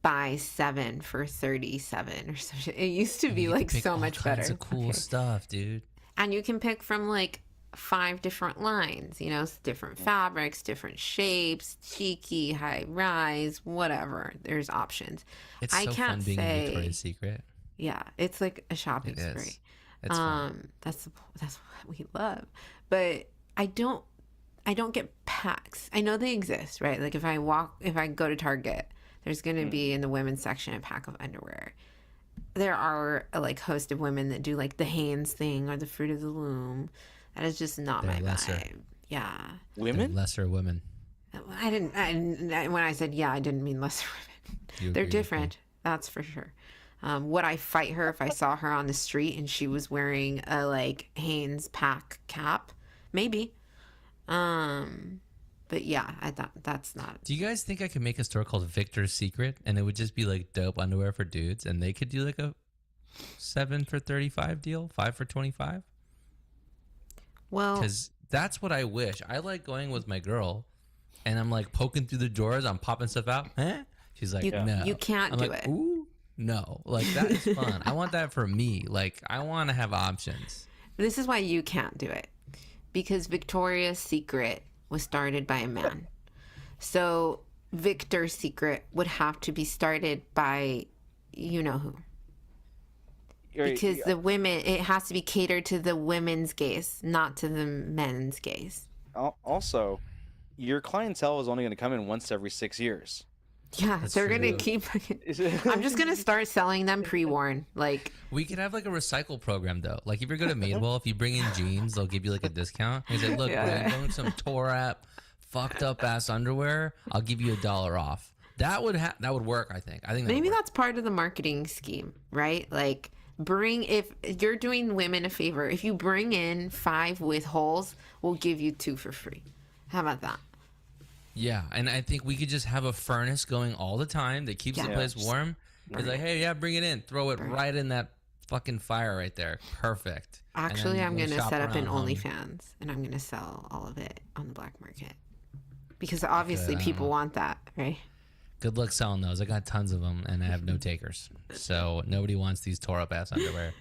buy 7 for 37 or something. It used to And be you can like pick so all much kinds better. of cool Okay. stuff, dude. And you can pick from like 5 different lines, you know, different fabrics, different shapes, cheeky, high rise, whatever. There's options. It's I so can't fun being in say, Victoria's Secret. yeah, it's like a shopping It is. spree. It's fun. That's what we love. But I don't get packs. I know they exist, right? Like if I go to Target, there's going to be in the women's section a pack of underwear. There are a like host of women that do like the Hanes thing or the Fruit of the Loom. That is just not They're my lesser. vibe. Yeah. They're Women? lesser women. When I said yeah, I didn't mean lesser women. You They're agree with me. different. That's for sure. Would I fight her if I saw her on the street and she was wearing a like Hanes pack cap? Maybe. But yeah, I thought that's not. Do you guys think I could make a store called Victor's Secret and it would just be like dope underwear for dudes and they could do like a 7 for 35 deal, 5 for 25? Well, Because that's what I wish. I like going with my girl and I'm like poking through the drawers, I'm popping stuff out. Huh? She's like, you, no. you can't I'm do like, it. ooh, no. Like that is fun. I want that for me. Like I want to have options. This is why you can't do it. Because Victoria's Secret was started by a man. So Victor's Secret would have to be started by you know who. Because the women, it has to be catered to the women's gaze, not to the men's gaze. Also, your clientele is only going to come in once every 6 years. Yeah, That's they're gonna true. keep. I'm just gonna start selling them pre-worn. Like, We could have like a recycle program though. Like if you go to Madewell, if you bring in jeans, they'll give you like a discount. They say, look, Yeah. bring in some tore up, fucked up ass underwear. I'll give you $1 off. That would work. I think. That maybe would work. that's part of the marketing scheme, right? Like, if you're doing women a favor, if you bring in 5 with holes, we'll give you 2 for free. How about that? Yeah, and I think we could just have a furnace going all the time that keeps the Yeah. place warm. It's like, hey, yeah, bring it in. Throw it right in that fucking fire right there. Perfect. And Actually, then I'm go gonna shop set up an around home. OnlyFans, and I'm gonna sell all of it on the black market because obviously people want that, right? Good luck selling those. I got tons of them, and I have no takers. So nobody wants these tore up ass underwear.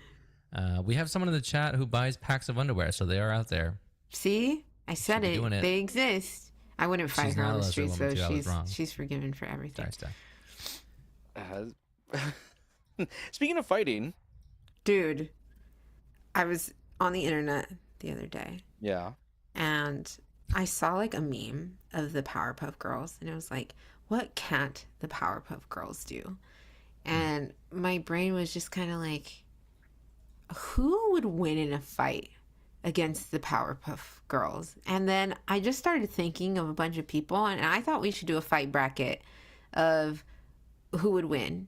We have someone in the chat who buys packs of underwear, so they are out there. See, I said be it. doing it. They exist. I wouldn't fight She's her not on a the lesser street, woman, so too. I was wrong. she's forgiven for everything. Sorry, Steph. Speaking of fighting, Dude, I was on the internet the other day yeah. and I saw like a meme of the Powerpuff Girls, and it was like, what can't the Powerpuff Girls do? And my brain was just kind of like, who would win in a fight against the Powerpuff Girls? And then I just started thinking of a bunch of people, and I thought we should do a fight bracket of who would win,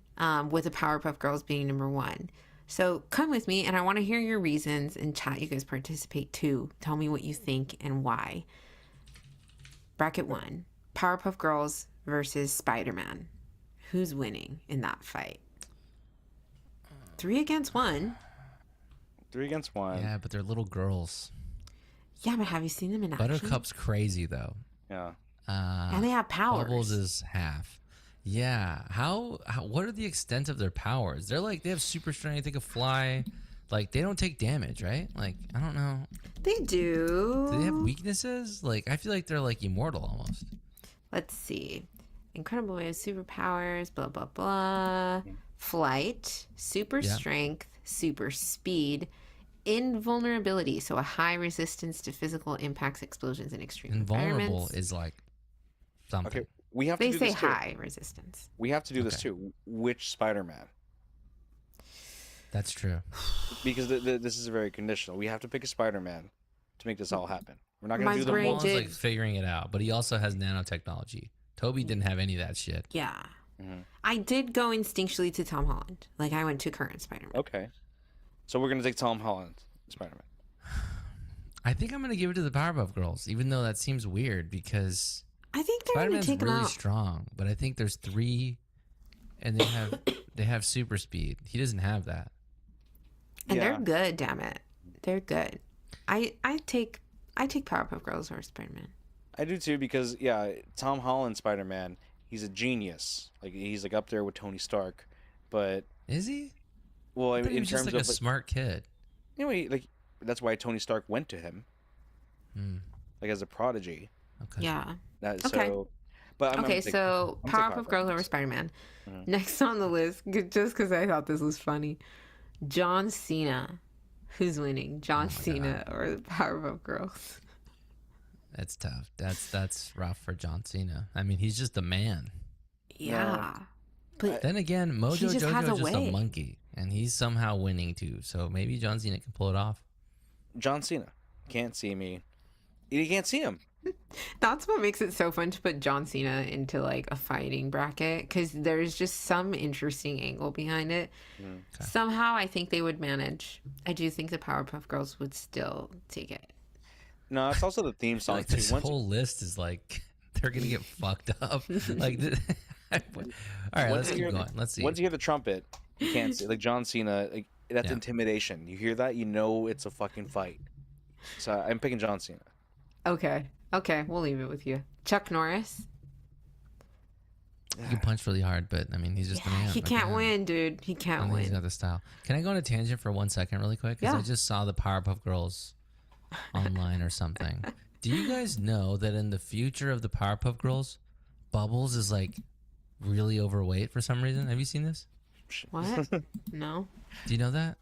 with the Powerpuff Girls being number 1. So come with me, and I want to hear your reasons in chat. You guys participate too. Tell me what you think and why. Bracket 1, Powerpuff Girls versus Spider-Man. Who's winning in that fight? 3 against 1. 3 against 1. Yeah, but they're little girls. Yeah, but have you seen them in action? Buttercup's crazy though. Yeah. And they have powers. Bubbles is half. Yeah. How? What are the extent of their powers? They're like they have super strength. They can fly. Like they don't take damage, right? Like I don't know. They do. Do they have weaknesses? Like I feel like they're like immortal almost. Let's see. Incredible way of superpowers, blah, blah, blah. Flight, super Yeah. strength, super speed, invulnerability, so a high resistance to physical impacts, explosions, and extreme Invulnerable environments. is like something. Okay. We have to They do say this too. high resistance. We have to do this Okay. too. Which Spider-Man? That's true. Because this is very conditional. We have to pick a Spider-Man to make this all happen. We're not going My to do them brain all. Paul's did- like figuring it out, but he also has nanotechnology. Toby didn't have any of that shit. Yeah. Mhm. I did go instinctually to Tom Holland. Like, I went to current Spider-Man. Okay. So we're going to take Tom Holland, Spider-Man. I think I'm gonna give it to the Powerpuff Girls, even though that seems weird because I think they're going to Spider-Man's take him really out. strong, but I think there's 3, and they have super speed. He doesn't have that. And Yeah. they're good, damn it. They're good. I take Powerpuff Girls over Spider-Man. I do too because yeah, Tom Holland Spider-Man, he's a genius. Like he's like up there with Tony Stark, but Is he? well, I thought he in was just terms like of a smart kid. like that's why Tony Stark went to him Hmm. like as a prodigy. Okay. Yeah. That Okay. so, but I'm Okay, taking- so I'm taking Powerpuff Girls over Spider-Man. Mhm. Next on the list, just because I thought this was funny, John Cena. Who's winning, John Cena or the Powerpuff Girls? That's tough. That's rough for John Cena. I mean, he's just a man. Yeah, but Then again, Mojo He just has Jojo a is just way. a monkey, and he's somehow winning too. So maybe John Cena can pull it off. John Cena can't see me. You can't see him. that's what makes it so fun to put John Cena into like a fighting bracket because there's just some interesting angle behind it. Okay. Somehow, I think they would manage. I do think the Powerpuff Girls would still take it. No, it's also the theme I feel song like too. this Once, whole list is like they're gonna get fucked up. Like, all right, once let's you keep hear- going. Let's see. once you hear the trumpet, you can't see. Like John Cena, like that's Yeah. intimidation. You hear that, you know it's a fucking fight. So I'm picking John Cena. Okay, we'll leave it with you. Chuck Norris. He can punch really hard, but I mean, he's just a man. He like, can't yeah. win, dude. He I can't don't think he's win. got the style. Can I go on a tangent for 1 second, really quick? Because I Yeah. just saw the Powerpuff Girls online or something. Do you guys know that in the future of the Powerpuff Girls, Bubbles is like really overweight for some reason? Have you seen this? What? No. Do you know that?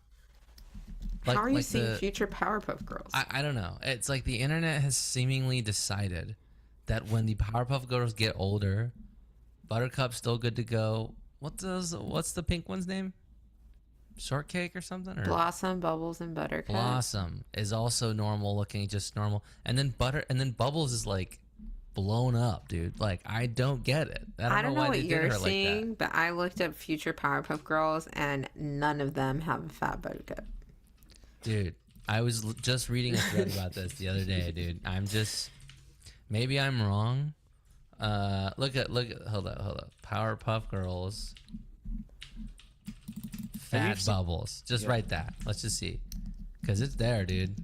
How are you like seeing the- future Powerpuff Girls? I don't know. It's like the internet has seemingly decided that when the Powerpuff Girls get older, Buttercup's still good to go. What's the pink one's name? Shortcake or something? Or Blossom, Bubbles, and Buttercup. Blossom is also normal looking, just normal. And then Bubbles is like blown up, dude. Like I don't get it. I don't know why what they did you're her like that. seeing, but I looked up future Powerpuff Girls, and none of them have a fat Buttercup. Dude, I was just reading a thread about this the other day, dude. Maybe I'm wrong. Look at hold up. Powerpuff Girls. Fat seen- Bubbles. Just Yeah. write that. Let's just see. Cause it's there, dude.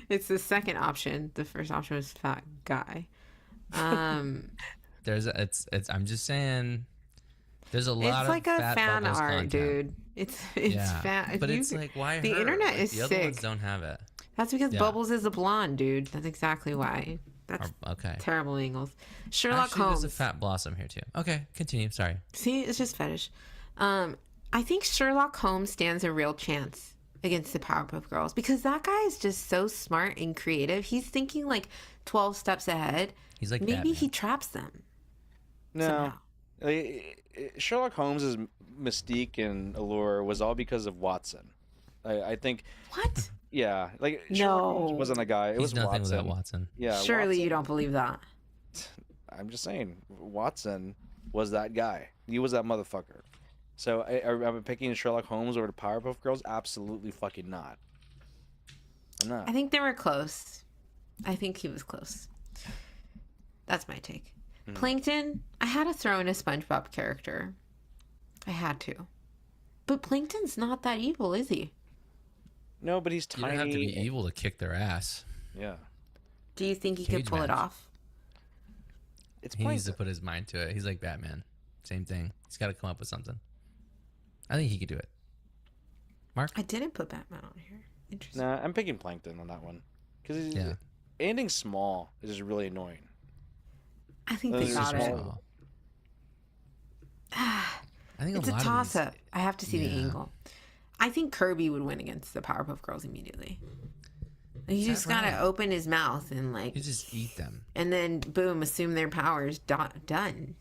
It's the second option. The first option was fat guy. It's I'm just saying there's a lot It's of like a Fat fan Bubbles art, content. dude. It's Yeah. fat. But it's like why the her? internet Like, is the other ones sick. don't have it. That's because Yeah. Bubbles is a blonde, dude. That's exactly why. That's Okay. terrible angles. Sherlock Actually, Holmes. there's a Fat Blossom here too. Okay, continue. Sorry. See, it's just fetish. I think Sherlock Holmes stands a real chance against the Powerpuff Girls because that guy is just so smart and creative. He's thinking like 12 steps ahead. He's like Maybe Batman. he traps them. No, Somehow. Sherlock Holmes's mystique and allure was all because of Watson. I think, What? yeah, like Sherlock Holmes No. wasn't a guy. It He's was nothing Watson. without Watson. Yeah, Surely Watson- you don't believe that. I'm just saying, Watson was that guy. He was that motherfucker. So I'm picking Sherlock Holmes over the Powerpuff Girls. Absolutely fucking not. I'm not. I think they were close. I think he was close. That's my take. Plankton, I had to throw in a SpongeBob character. I had to. But Plankton's not that evil, is he? No, but he's You tiny. don't have to be evil to kick their ass. Yeah, Do you think he Cage could pull it match. off? it's He needs to Plankton. put his mind to it. He's like Batman. Same thing. He's got to come up with something. I think he could do it. Mark? I didn't put Batman on here. Interesting. Nah, I'm picking Plankton on that one because Yeah. anything small is just really annoying. I think Those they are got it. small. I think It's a lot of toss these- up. I have to see the Yeah. angle. I think Kirby would win against the Powerpuff Girls immediately. He just that gotta right? open his mouth and like, You just eat them. and then boom, assume their powers done.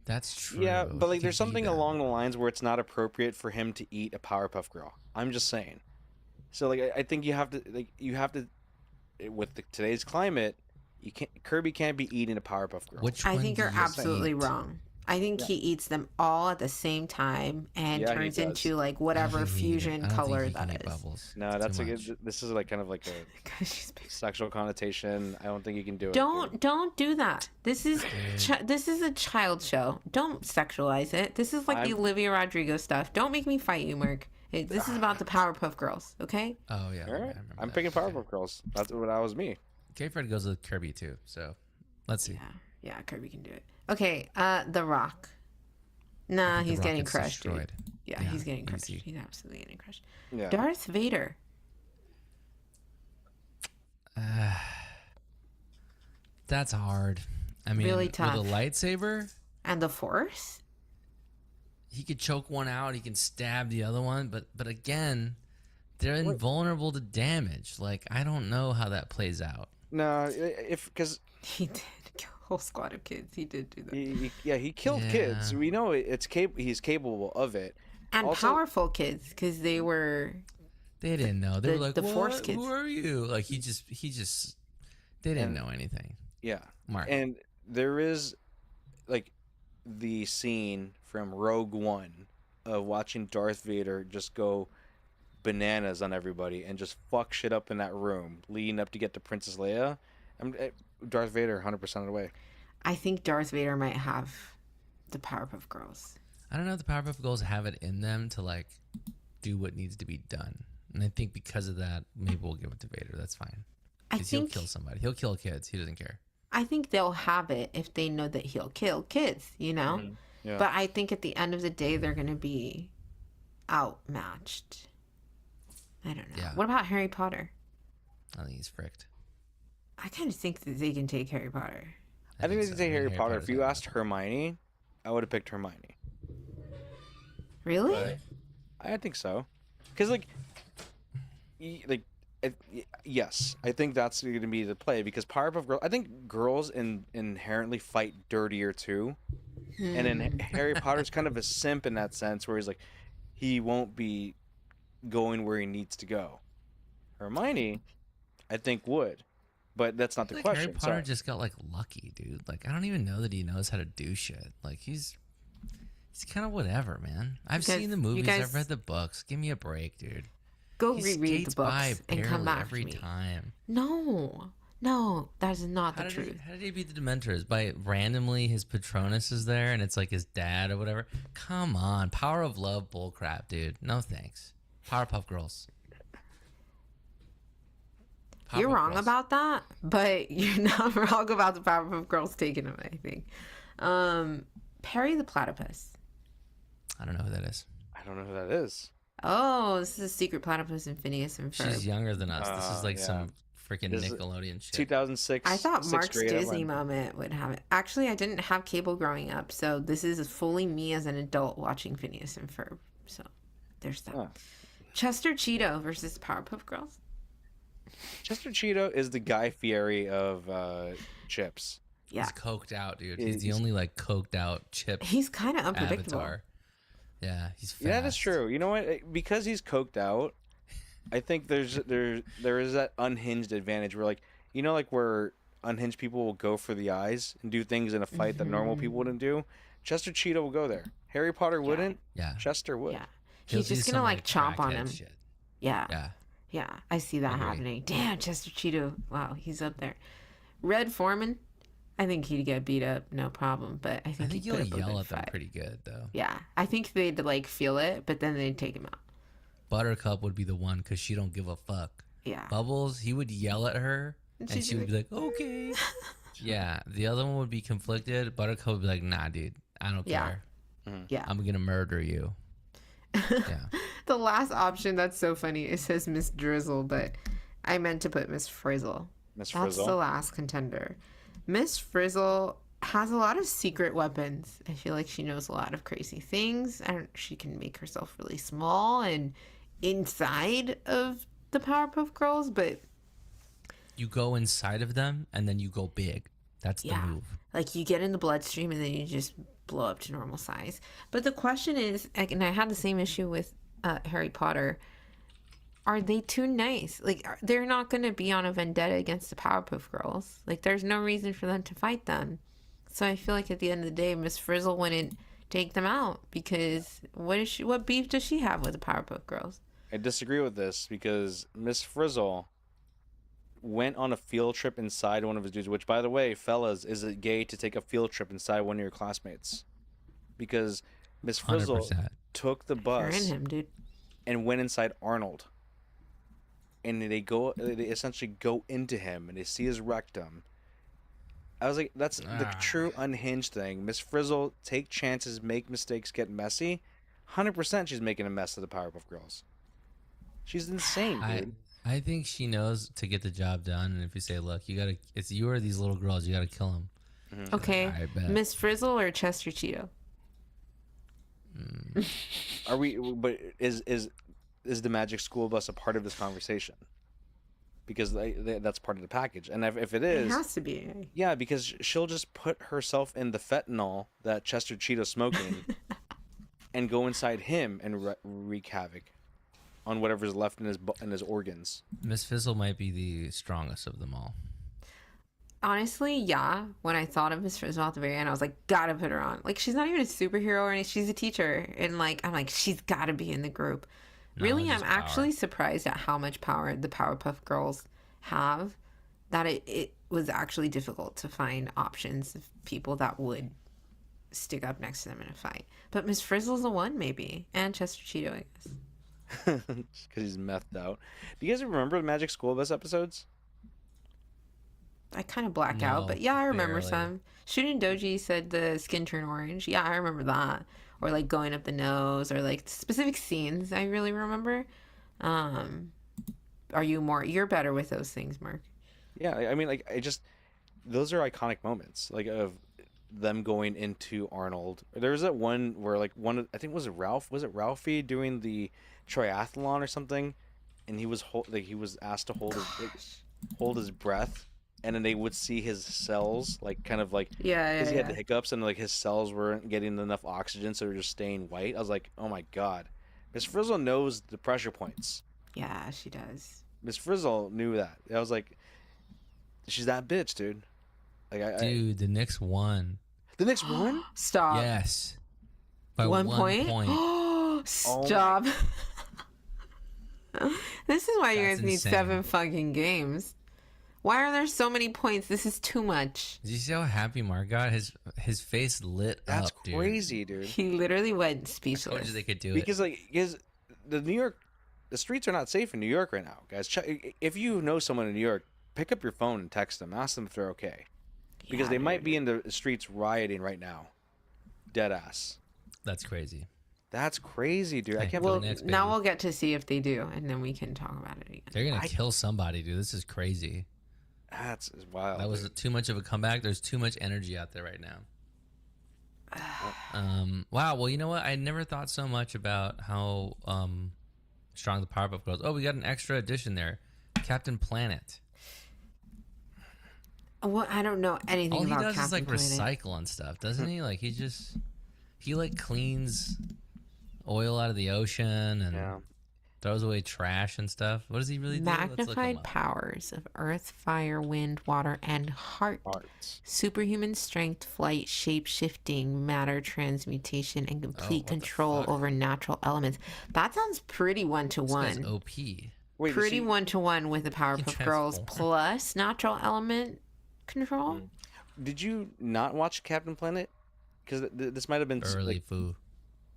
That's true. Yeah, but like He there's can eat something them. along the lines where it's not appropriate for him to eat a Powerpuff Girl. I'm just saying. So like I think you have to with today's climate, Kirby can't be eating a Powerpuff Girl. Which I one think do you're you absolutely eat? wrong. I think he eats them all at the same time and Yeah, he turns does. into like I don't whatever think he can- fusion I don't think color he can that eat is. Bubbles. No, It's that's too like much. this is like kind of like a Because she's big. sexual connotation. I don't think you can do it. Don't do that. This is this is a child show. Don't sexualize it. This is like the I'm- Olivia Rodrigo stuff. Don't make me fight you, Mark. This is about the Powerpuff Girls, okay? Oh yeah. All right, I remember I'm that. picking Okay. Powerpuff Girls. That was me. K-Fred goes with Kirby too. So let's see. Yeah, Kirby can do it. Okay, The Rock. I Nah, think The he's Rock getting gets crushed, dude. destroyed. Yeah, Yeah, he's getting crushed. easy. He's absolutely getting crushed. Yeah. Darth Vader. That's hard. I mean, Really tough. with a lightsaber, And the Force? he could choke one out. He can stab the other one, but again, they're invulnerable to damage. Like, I don't know how that plays out. No, because He did kill a whole squad of kids. He did do that. he killed kids. Yeah. We know he's capable of it. And Also- powerful kids, because they were... They didn't know. They The- were like, the "What? Force kids." Who are you?" Like he just, they didn't know anything. Yeah. Mark, And there is, like, the scene from Rogue One of watching Darth Vader just go bananas on everybody and just fuck shit up in that room leading up to get to Princess Leia. Darth Vader 100% of the way. I think Darth Vader might have the Powerpuff Girls. I don't know if the Powerpuff Girls have it in them to like do what needs to be done, and I think because of that, maybe we'll give it to Vader. That's fine. I Because he'll think kill somebody. He'll kill kids. He doesn't care. I think they'll have it if they know that he'll kill kids, you know? Yeah. But I think at the end of the day, they're going to be outmatched. I don't know. Yeah. What about Harry Potter? I think he's fricked. I kind of think that they can take Harry Potter. I think they so. could say Harry Potter. If Potter's you not asked Hermione, I would have picked Hermione. Really? bad. I think so. Because, like, yes, I think that's going to be the play. Because Powerpuff Girls, I think girls inherently fight dirtier too. And then Harry Potter's kind of a simp in that sense, where he's like, he won't be going where he needs to go. Hermione, I think, would. But that's not the Like question. Harry Potter Sorry. just got like lucky, dude. Like I don't even know that he knows how to do shit. Like he's kind of whatever, man. I've guys- seen the you movies. guys- I've read the books. Give me a break, dude. Go He reread skates the by books and come barely back every to me. time. No, that is not How the did, he, truth. how did he beat the Dementors? By randomly his Patronus is there and it's like his dad or whatever? Come on. Power of love bullcrap, dude. No thanks. Powerpuff Girls. You're Powerpuff wrong Girls. about that, but you're not wrong about the Powerpuff Girls taking them, I think. Perry the Platypus. I don't know who that is. I don't know who that is. Oh, this is a secret platypus in Phineas and Ferb. She's younger than us. This is like yeah. some freaking This is Nickelodeon shit. 2006. I thought sixth Mark's grade, I Disney went. moment would have it. Actually, I didn't have cable growing up, so this is fully me as an adult watching Phineas and Ferb. So there's that. Oh. Chester Cheeto versus Powerpuff Girls. Chester Cheeto is the Guy Fieri of Chips. Yeah, He's coked out, dude. He's the He's- only like coked out chip he's kind of unpredictable. avatar. Yeah, he's fast. Yeah, that's true. You know what? Because he's coked out, I think there is that unhinged advantage where, like, you know, like where unhinged people will go for the eyes and do things in a fight that normal people wouldn't do. Chester Cheeto will go there. Harry Potter wouldn't. Yeah. Chester would. Yeah, He'll he's do just gonna some, like chomp on crackhead him. Shit. Yeah. Yeah. I see that Agree. happening. Damn, Chester Cheeto. Wow, he's up there. Red Foreman. I think he'd get beat up, no problem. But I I think think he'd put you'll up a yell good at them fight. pretty good though. Yeah, I think they'd like feel it, but then they'd take him out. Buttercup would be the one because she don't give a fuck. Yeah. Bubbles, he would yell at her and she'd she be would be like, okay. Yeah. The other one would be conflicted. Buttercup would be like, nah, dude, I don't Yeah. care. Yeah. I'm gonna murder you. Yeah. The last option that's so funny. It says Miss Drizzle, but I meant to put Miss Frizzle. Miss That's Frizzle. the last contender. Miss Frizzle has a lot of secret weapons. I feel like she knows a lot of crazy things. She can make herself really small and inside of the Powerpuff Girls, but You go inside of them and then you go big. That's the yeah, move. like you get in the bloodstream and then you just blow up to normal size. But the question is, and I had the same issue with Harry Potter. Are they too nice? Like, they're not going to be on a vendetta against the Powerpuff Girls. Like, there's no reason for them to fight them. So I feel like at the end of the day, Miss Frizzle wouldn't take them out because what beef does she have with the Powerpuff Girls? I disagree with this because Miss Frizzle went on a field trip inside one of his dudes, which, by the way, fellas, is it gay to take a field trip inside one of your classmates? Because Miss Frizzle 100%. took the You're in bus him, dude. and went inside Arnold. and they essentially go into him, and they see his rectum. I was like, that's the true unhinged thing. Miss Frizzle, take chances, make mistakes, get messy. 100% she's making a mess of the Powerpuff Girls. She's insane, dude. I think she knows to get the job done, and if you say, "Look, it's you or these little girls, you gotta kill them." Okay, I bet. Miss Frizzle or Chester Cheeto? Are we? But is the Magic School Bus a part of this conversation? Because that's part of the package, and if it is, It has to be. yeah, because she'll just put herself in the fentanyl that Chester Cheeto's smoking, and go inside him and wreak havoc on whatever's left in his organs. Miss Fizzle might be the strongest of them all. Honestly, yeah. When I thought of Miss Frizzle at the very end, I was like, gotta put her on. Like, she's not even a superhero or anything. She's a teacher. And, like, I'm like, she's gotta be in the group. Really, I'm actually surprised at how much power the Powerpuff Girls have, that it was actually difficult to find options of people that would stick up next to them in a fight. But Miss Frizzle's the one, maybe. And Chester Cheeto, I guess. Because he's methed out. Do you guys remember the Magic School Bus episodes? I kind of black out, but yeah, I remember some. Shooting Doji said the skin turn orange. Yeah, I remember that. Or like going up the nose, or like specific scenes I really remember. You're better with those things, Mark. Yeah, I mean, like, those are iconic moments, like, of them going into Arnold. There was that one where, like, I think was it Ralphie doing the triathlon or something, and he was asked to hold his breath, and then they would see his cells, like, kind of like, because he had the hiccups, and like his cells weren't getting enough oxygen, so they were just staying white. I was like, oh my god, Miss Frizzle knows the pressure points. Yeah, she does. Miss Frizzle knew that. I was like, she's that bitch, dude. Like, dude, the Knicks won. The Knicks won? Stop. Yes. By 1 point? Stop. This is why you guys need 7 fucking games. Why are there so many points? This is too much. Did you see how happy Mark got? His face lit That's up, dude. That's crazy, dude. He literally went I speechless. told you they could do because, it. Because the streets are not safe in New York right now, guys. If you know someone in New York, pick up your phone and text them. Ask them if they're okay. Because they might be in the streets rioting right now. Dead ass. That's crazy. That's crazy, dude. I can't Well, believe now we'll get to see if they do, and then we can talk about it again. They're gonna kill somebody, dude. This is crazy. That's wild. That was too much of a comeback. There's too much energy out there right now. Wow. Well, you know what? I never thought so much about how strong the Powerpuff Girls. Oh, we got an extra addition there, Captain Planet. Well, I don't know anything All he about does Captain is like Planet. recycle and stuff, doesn't he? Like he like cleans oil out of the ocean and throws away trash and stuff. What does he really do? Magnified powers of earth, fire, wind, water, and heart. Superhuman strength, flight, shape shifting, matter transmutation, and complete control over natural elements. That sounds pretty 1-to-1. OP. Wait, Pretty 1-to-1 with the Powerpuff Girls plus natural element control. Did you not watch Captain Planet? Because this might have been early foo.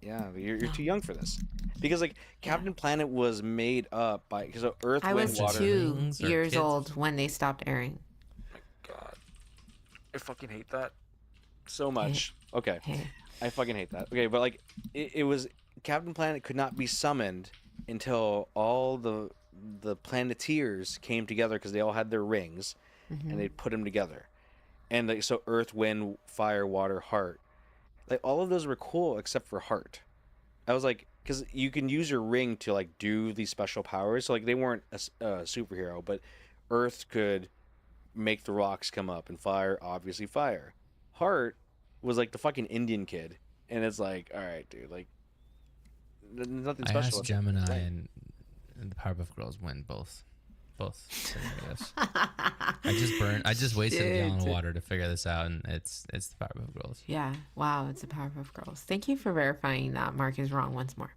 Yeah, you're too young for this. Because like Captain Planet was made up by Earth, I Wind, was Water. 2 years old when they stopped airing. Oh my god, I fucking hate that so much. Okay, I fucking hate that. Okay, but like it was Captain Planet could not be summoned until all the Planeteers came together because they all had their rings, and they put them together, and like so Earth, Wind, Fire, Water, Heart. Like all of those were cool except for Heart. I was like, because you can use your ring to like do these special powers. So like they weren't a superhero, but Earth could make the rocks come up, and Fire, obviously Fire. Heart was like the fucking Indian kid, and it's like, all right, dude, like nothing special. I asked Gemini, and the Powerpuff Girls win both scenarios. I just wasted a gallon of water to figure this out, and it's the Powerpuff Girls. Yeah, wow, it's the Powerpuff Girls. Thank you for verifying that Mark is wrong once more.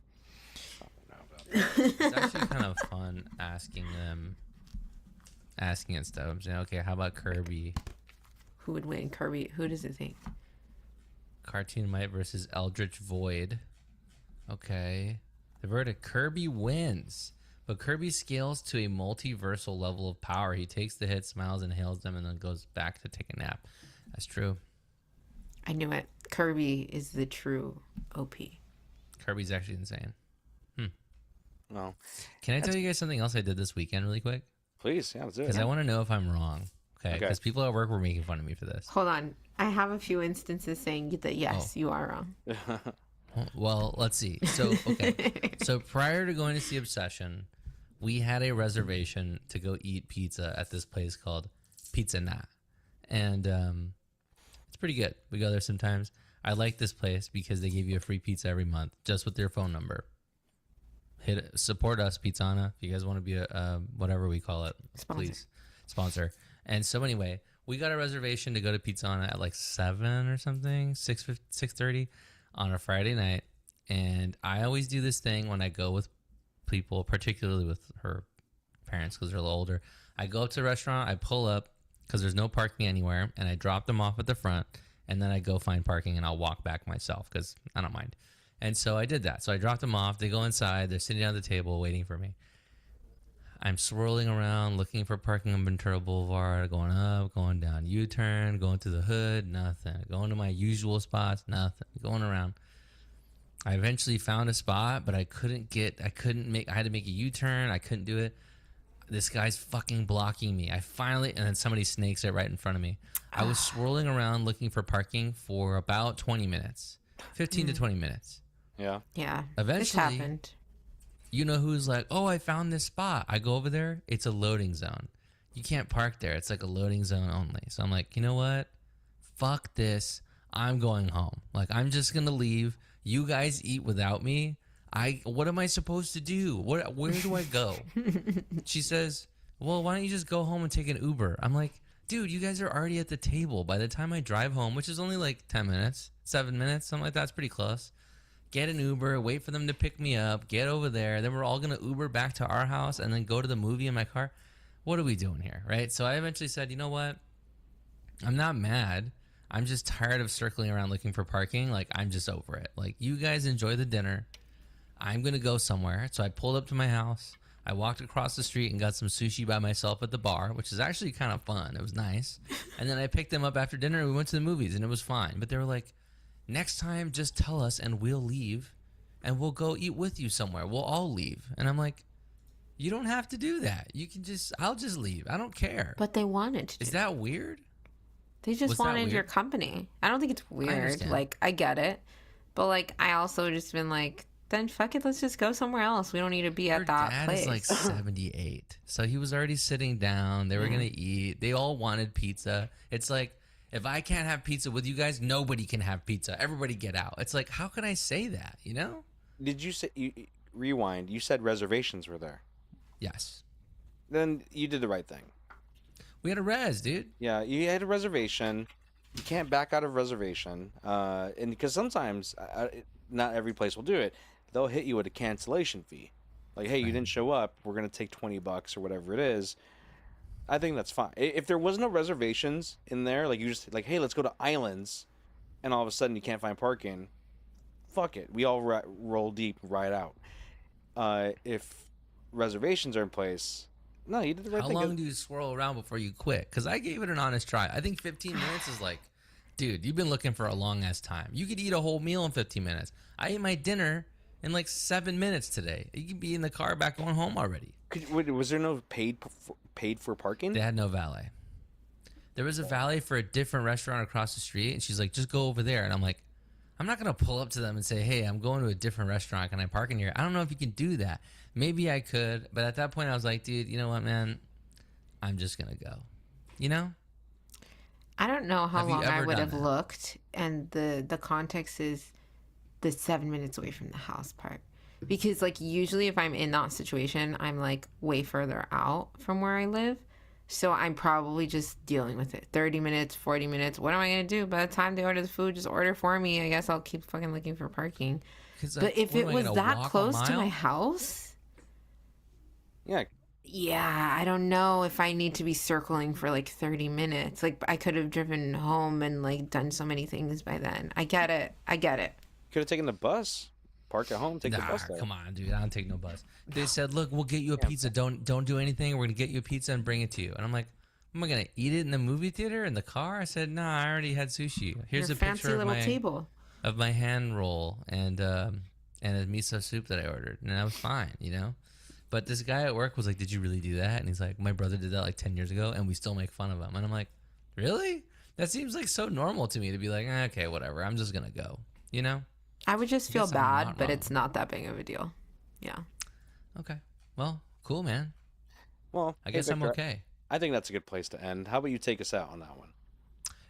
It's actually kind of fun asking and stuff. I'm saying, okay, how about Kirby? Who would win? Kirby? Who does it think? Cartoon Might versus Eldritch Void. Okay. The verdict, Kirby wins But Kirby scales to a multiversal level of power. He takes the hit, smiles, inhales them, and then goes back to take a nap. That's true. I knew it. Kirby is the true OP. Kirby's actually insane. Well, Can I tell you guys something else I did this weekend really quick? please, yeah, let's do it. Because I want to know if I'm wrong. Okay. Okay. Because people at work were making fun of me for this. Hold on. I have a few instances saying that yes, you are wrong. Well, let's see. So, okay. So prior to going to see Obsession, we had a reservation to go eat pizza at this place called Pizza Nat. And it's pretty good. We go there sometimes. I like this place because they give you a free pizza every month just with your phone number. Support us, Pizzana. If you guys want to be a whatever we call it, Sponsor. please sponsor. And so anyway, we got a reservation to go to Pizzana at like 7 or something, 6:30 on a Friday night. And I always do this thing when I go with people, particularly with her parents because they're a little older. I go up to the restaurant, I pull up because there's no parking anywhere, and I drop them off at the front, and then I go find parking and I'll walk back myself because I don't mind. And so I did that. So I dropped them off. They go inside. They're sitting down at the table waiting for me. I'm swirling around looking for parking on Ventura Boulevard, going up, going down, U-turn, going to the hood, nothing. Going to my usual spots, nothing. Going around. I eventually found a spot, but I had to make a U-turn. I couldn't do it. This guy's fucking blocking me. And then somebody snakes it right in front of me. I was swirling around looking for parking for about 20 minutes, 15 to 20 minutes. Yeah. Yeah. Eventually, this happened. You know who's like, oh, I found this spot. I go over there. It's a loading zone. You can't park there. It's like a loading zone only. So I'm like, you know what? Fuck this. I'm going home. Like, I'm just going to leave. You guys eat without me. What am I supposed to do? Where do I go? She says, well, why don't you just go home and take an Uber? I'm like, dude, you guys are already at the table. By the time I drive home, which is only like 10 minutes, 7 minutes, something like that, it's pretty close. Get an Uber, wait for them to pick me up, get over there. Then we're all going to Uber back to our house and then go to the movie in my car. What are we doing here, right? So I eventually said, you know what? I'm not mad. I'm just tired of circling around looking for parking. Like, I'm just over it. Like, you guys enjoy the dinner. I'm going to go somewhere. So I pulled up to my house. I walked across the street and got some sushi by myself at the bar, which is actually kind of fun. It was nice. And then I picked them up after dinner and we went to the movies and it was fine. But they were like, next time, just tell us and we'll leave and we'll go eat with you somewhere. We'll all leave. And I'm like, you don't have to do that. I'll just leave. I don't care. But they wanted to. Is that weird? They just Was that wanted your weird? company. I don't think it's weird. understand. Like, I get it. But, like, I also just been like, then fuck it, let's just go somewhere else. We don't need to be Her at that dad place. is like 78. So he was already sitting down. They were going to eat. They all wanted pizza. It's like, if I can't have pizza with you guys, nobody can have pizza. Everybody get out. It's like, how can I say that, you know? Did you say rewind? You said reservations were there. Yes. Then you did the right thing. We had a res, dude. Yeah, you had a reservation. You can't back out of reservation, and because sometimes not every place will do it. They'll hit you with a cancellation fee, like, "Hey, you didn't show up. We're gonna take $20 or whatever it is." I think that's fine. If there was no reservations in there, like you just like, "Hey, let's go to Islands," and all of a sudden you can't find parking, fuck it. We all roll deep right out. If reservations are in place, no, you did the right How thing. long do you swirl around before you quit? Because I gave it an honest try. I think 15 minutes is like, dude, you've been looking for a long ass time. You could eat a whole meal in 15 minutes. I ate my dinner in like 7 minutes today. You could be in the car back going home already. Was there no paid for parking? They had no valet. There was a valet for a different restaurant across the street, and she's like, just go over there. And I'm like, I'm not going to pull up to them and say, hey, I'm going to a different restaurant. Can I park in here? I don't know if you can do that. Maybe I could. But at that point, I was like, dude, you know what, man? I'm just going to go. You know? I don't know how Have you long I ever would done have that? looked, and the context is the 7 minutes away from the house part. Because, like, usually if I'm in that situation, I'm, like, way further out from where I live. So I'm probably just dealing with it. 30 minutes, 40 minutes. What am I going to do? By the time they order the food, just order for me. I guess I'll keep fucking looking for parking. 'Cause, But if what it am I was gonna that walk a close to mile? my house, Yeah, yeah, I don't know if I need to be circling for like 30 minutes. Like, I could have driven home and like done so many things by then. I get it. could have taken the bus. Park at home, take the Nah, bus there. come on, dude. I don't take no bus. They said, look, we'll get you a pizza. Don't do anything. We're gonna get you a pizza and bring it to you. And I'm like, am I gonna eat it in the movie theater in the car? I said, nah, I already had sushi. Here's Your a fancy picture little table. of my hand roll and a miso soup that I ordered, and I was fine, you know. But this guy at work was like, did you really do that? And he's like, my brother did that like 10 years ago, and we still make fun of him. And I'm like, really? That seems like so normal to me to be like, okay, whatever. I'm just gonna go, you know. I would just feel guess I'm bad, not but wrong. it's not that big of a deal. Yeah. Okay. Well, cool, man. Well, I hey, guess I'm Victor, okay. I think that's a good place to end. How about you take us out on that one?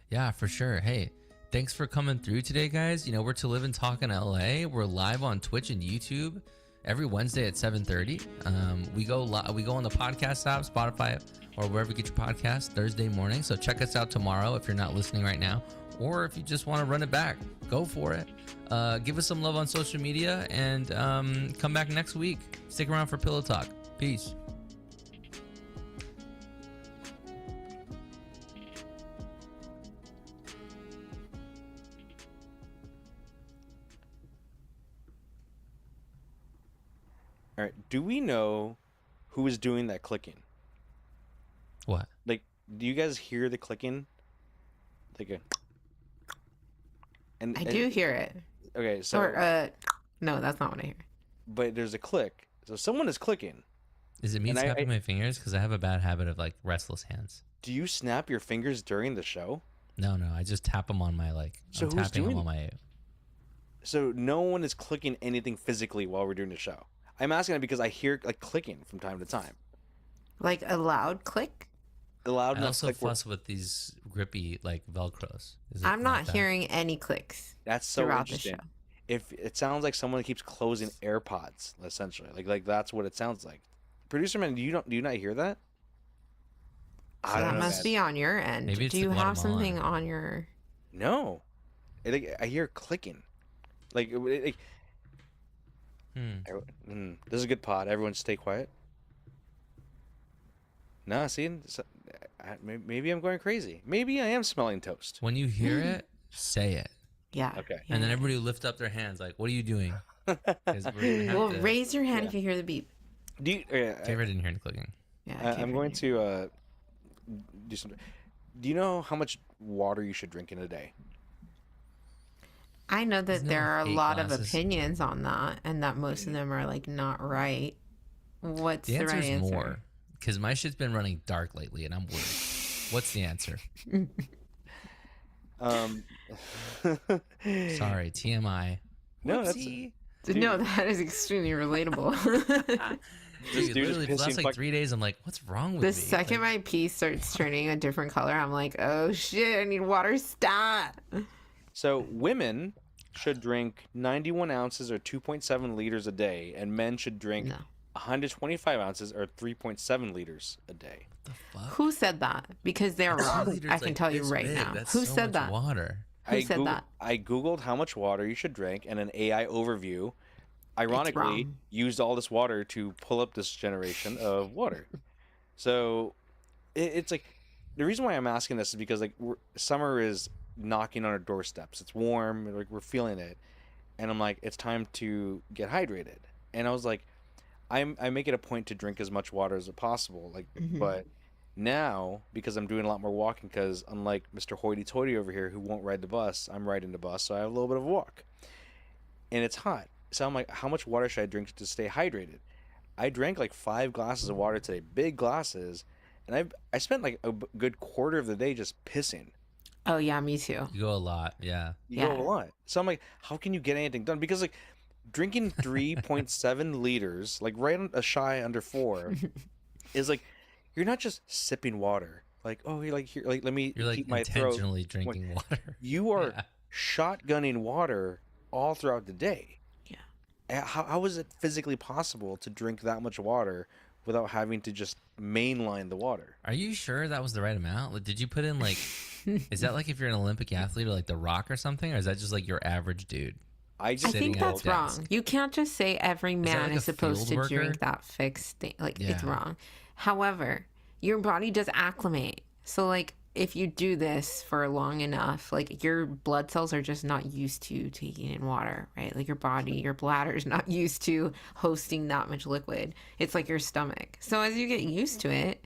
Yeah, for sure. Hey, thanks for coming through today, guys. You know, we're To Live and Talk in LA. We're live on Twitch and YouTube every Wednesday at 7:30. We go on the podcast app, Spotify, or wherever you get your podcast Thursday morning. So check us out tomorrow if you're not listening right now, or if you just want to run it back, go for it. Give us some love on social media, and come back next week. Stick around for Pillow Talk. Peace. All right. Do we know who is doing that clicking? What? Like, do you guys hear the clicking? Like a. I do hear it. Okay, so Or, no, that's not what I hear. but there's a click. So someone is clicking. Is it me And snapping my fingers? Because I have a bad habit of like restless hands. Do you snap your fingers during the show? No, I just tap them on my So I'm who's tapping doing them on my. So no one is clicking anything physically while we're doing the show. I'm asking that because I hear like clicking from time to time. Like a loud click? The loud I enough also click where- fuss with these grippy like Velcros. Is it I'm not that? hearing any clicks That's so throughout the interesting. show. If it sounds like someone keeps closing AirPods, essentially, like that's what it sounds like. Producer man, do you not hear that? So I that don't know. must be on your end. Maybe it's Do the you have Guatemalan. something on your... No, I hear clicking. Like this is a good pod. Everyone, stay quiet. No, see, maybe I'm going crazy. Maybe I am smelling toast. When you hear it, say it, Yeah. Okay. and then everybody will lift up their hands like, "What are you doing?" 'Cause we're gonna have Well, to- raise your hand yeah. if you hear the beep. Do you, Taylor didn't hear any clicking. Yeah. I'm going to do some. Do you know how much water you should drink in a day? I know that Isn't it there like are a 8 lot of glasses? opinions on that, and that most of them are like not right. What's The the answer right is answer? more, because my shit's been running dark lately, and I'm worried. What's the answer? Um, Sorry, TMI. No, that's Whoopsie. No, that is extremely relatable. This Dude, dude is literally, for the last pissing like fuck- 3 days, I'm like, what's wrong with The me? second Like, my pee starts turning a different color, I'm like, oh shit, I need water. Stop. So women should drink 91 ounces or 2.7 liters a day, and men should drink No. 125 ounces or 3.7 liters a day. the fuck? Who said that? Because they're 2 wrong. liters, I can like, tell you this right big. now. That's Who so said much that? Water. Who said that? I googled how much water you should drink, and an AI overview, ironically, wrong. used all this water to pull up this generation of water. So it's like the reason why I'm asking this is because like summer is knocking on our doorsteps. It's warm, and, like we're feeling it, and I'm like, it's time to get hydrated. And I was like, I make it a point to drink as much water as possible. Like, Mhm. but now because I'm doing a lot more walking, because unlike Mr. Hoity-toity over here who won't ride the bus, I'm riding the bus, so I have a little bit of a walk, and it's hot. So I'm like, how much water should I drink to stay hydrated? I drank like 5 glasses of water today, big glasses, and I spent like a good quarter of the day just pissing. Oh yeah, me too. You go a lot, yeah. You go Yeah. a lot. So I'm like, how can you get anything done? Because like drinking 3.7 liters, like right a shy under 4, is like you're not just sipping water. Like, oh, you're like here, like let me You're like keep my throat. intentionally drinking water. You are Yeah. shotgunning water all throughout the day. Yeah. How is it physically possible to drink that much water without having to just mainline the water? Are you sure that was the right amount? Like, did you put in like, is that like if you're an Olympic athlete or like The Rock or something, or is that just like your average dude? I I just Sitting think at a that's desk. wrong. You can't just say every man like is a supposed to field drink worker? that fixed thing. Like it's Yeah. wrong. However, your body does acclimate. So like if you do this for long enough, like your blood cells are just not used to taking in water, right? Like your body, your bladder is not used to hosting that much liquid. It's like your stomach. So as you get used to it,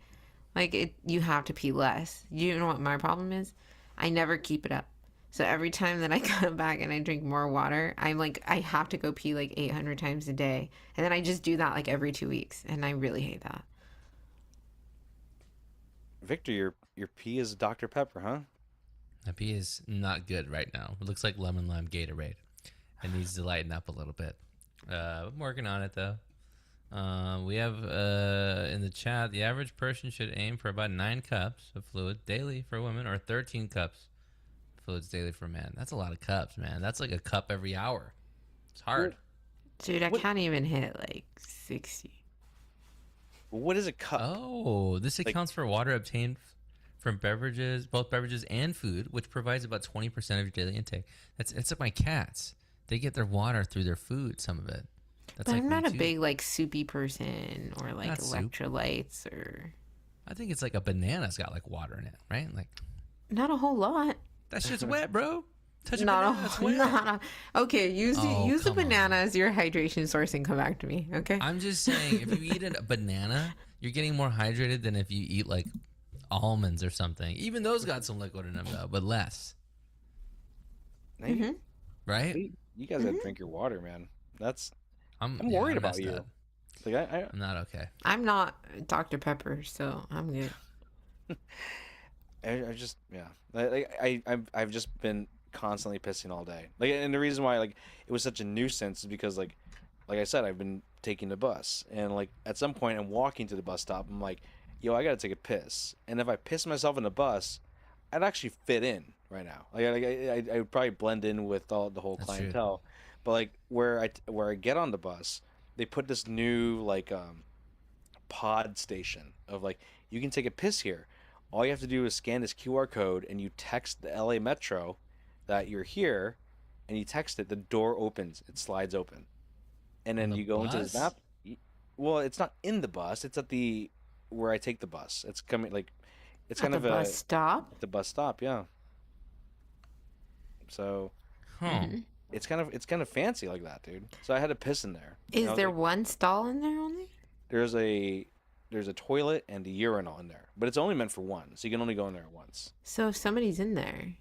you have to pee less. You know what my problem is? I never keep it up. So every time that I come back and I drink more water, I'm like, I have to go pee like 800 times a day. And then I just do that like every 2 weeks. And I really hate that. Victor, your pee is Dr. Pepper, huh? That pee is not good right now. It looks like lemon lime Gatorade. It needs to lighten up a little bit. I'm working on it though. We have in the chat, the average person should aim for about 9 cups of fluid daily for women, or 13 cups of fluids daily for men. That's a lot of cups, man. That's like a cup every hour. It's hard. Dude, I can't even hit like 60. What is a cup? Oh, this accounts for water obtained from beverages, both beverages and food, which provides about 20% of your daily intake. It's like my cats. They get their water through their food, some of it. That's But like I'm not me a too. big like soupy person or like Not soup. electrolytes or I think it's like a banana's got like water in it, right? Like not a whole lot. that shit's wet, bro. Touch a Not banana, it's a, wet. not a, okay, use Oh, use the come on. banana as your hydration source and come back to me, okay? I'm just saying, if you eat a banana, you're getting more hydrated than if you eat like almonds or something. Even those got some liquid in them though, but less, Maybe. right? You guys gotta drink your water, man. I'm yeah, worried I'm about messed you. up. Like I'm not okay. I'm not Dr. Pepper, so I'm good. I just I've just been constantly pissing all day. Like, and the reason why like it was such a nuisance is because like I said, I've been taking the bus, and like at some point I'm walking to the bus stop. I'm like, yo, I gotta take a piss, and if I piss myself in the bus, I'd actually fit in right now. I would probably blend in with the whole That's true. clientele. But like where I get on the bus, they put this new like pod station of like, you can take a piss here. All you have to do is scan this QR code and you text the LA Metro that you're here, and you text it, the door opens, it slides open. And then On the you go into bus? the map. Well, it's not in the bus, it's at the where I take the bus. It's coming like it's At kind the of bus stop. at the bus stop, yeah. So Huh. it's kind of fancy like that, dude. So I had to piss in there. And I Is was there like, one stall in there only? there's a toilet and a urinal in there, but it's only meant for one, so you can only go in there once. So if somebody's in there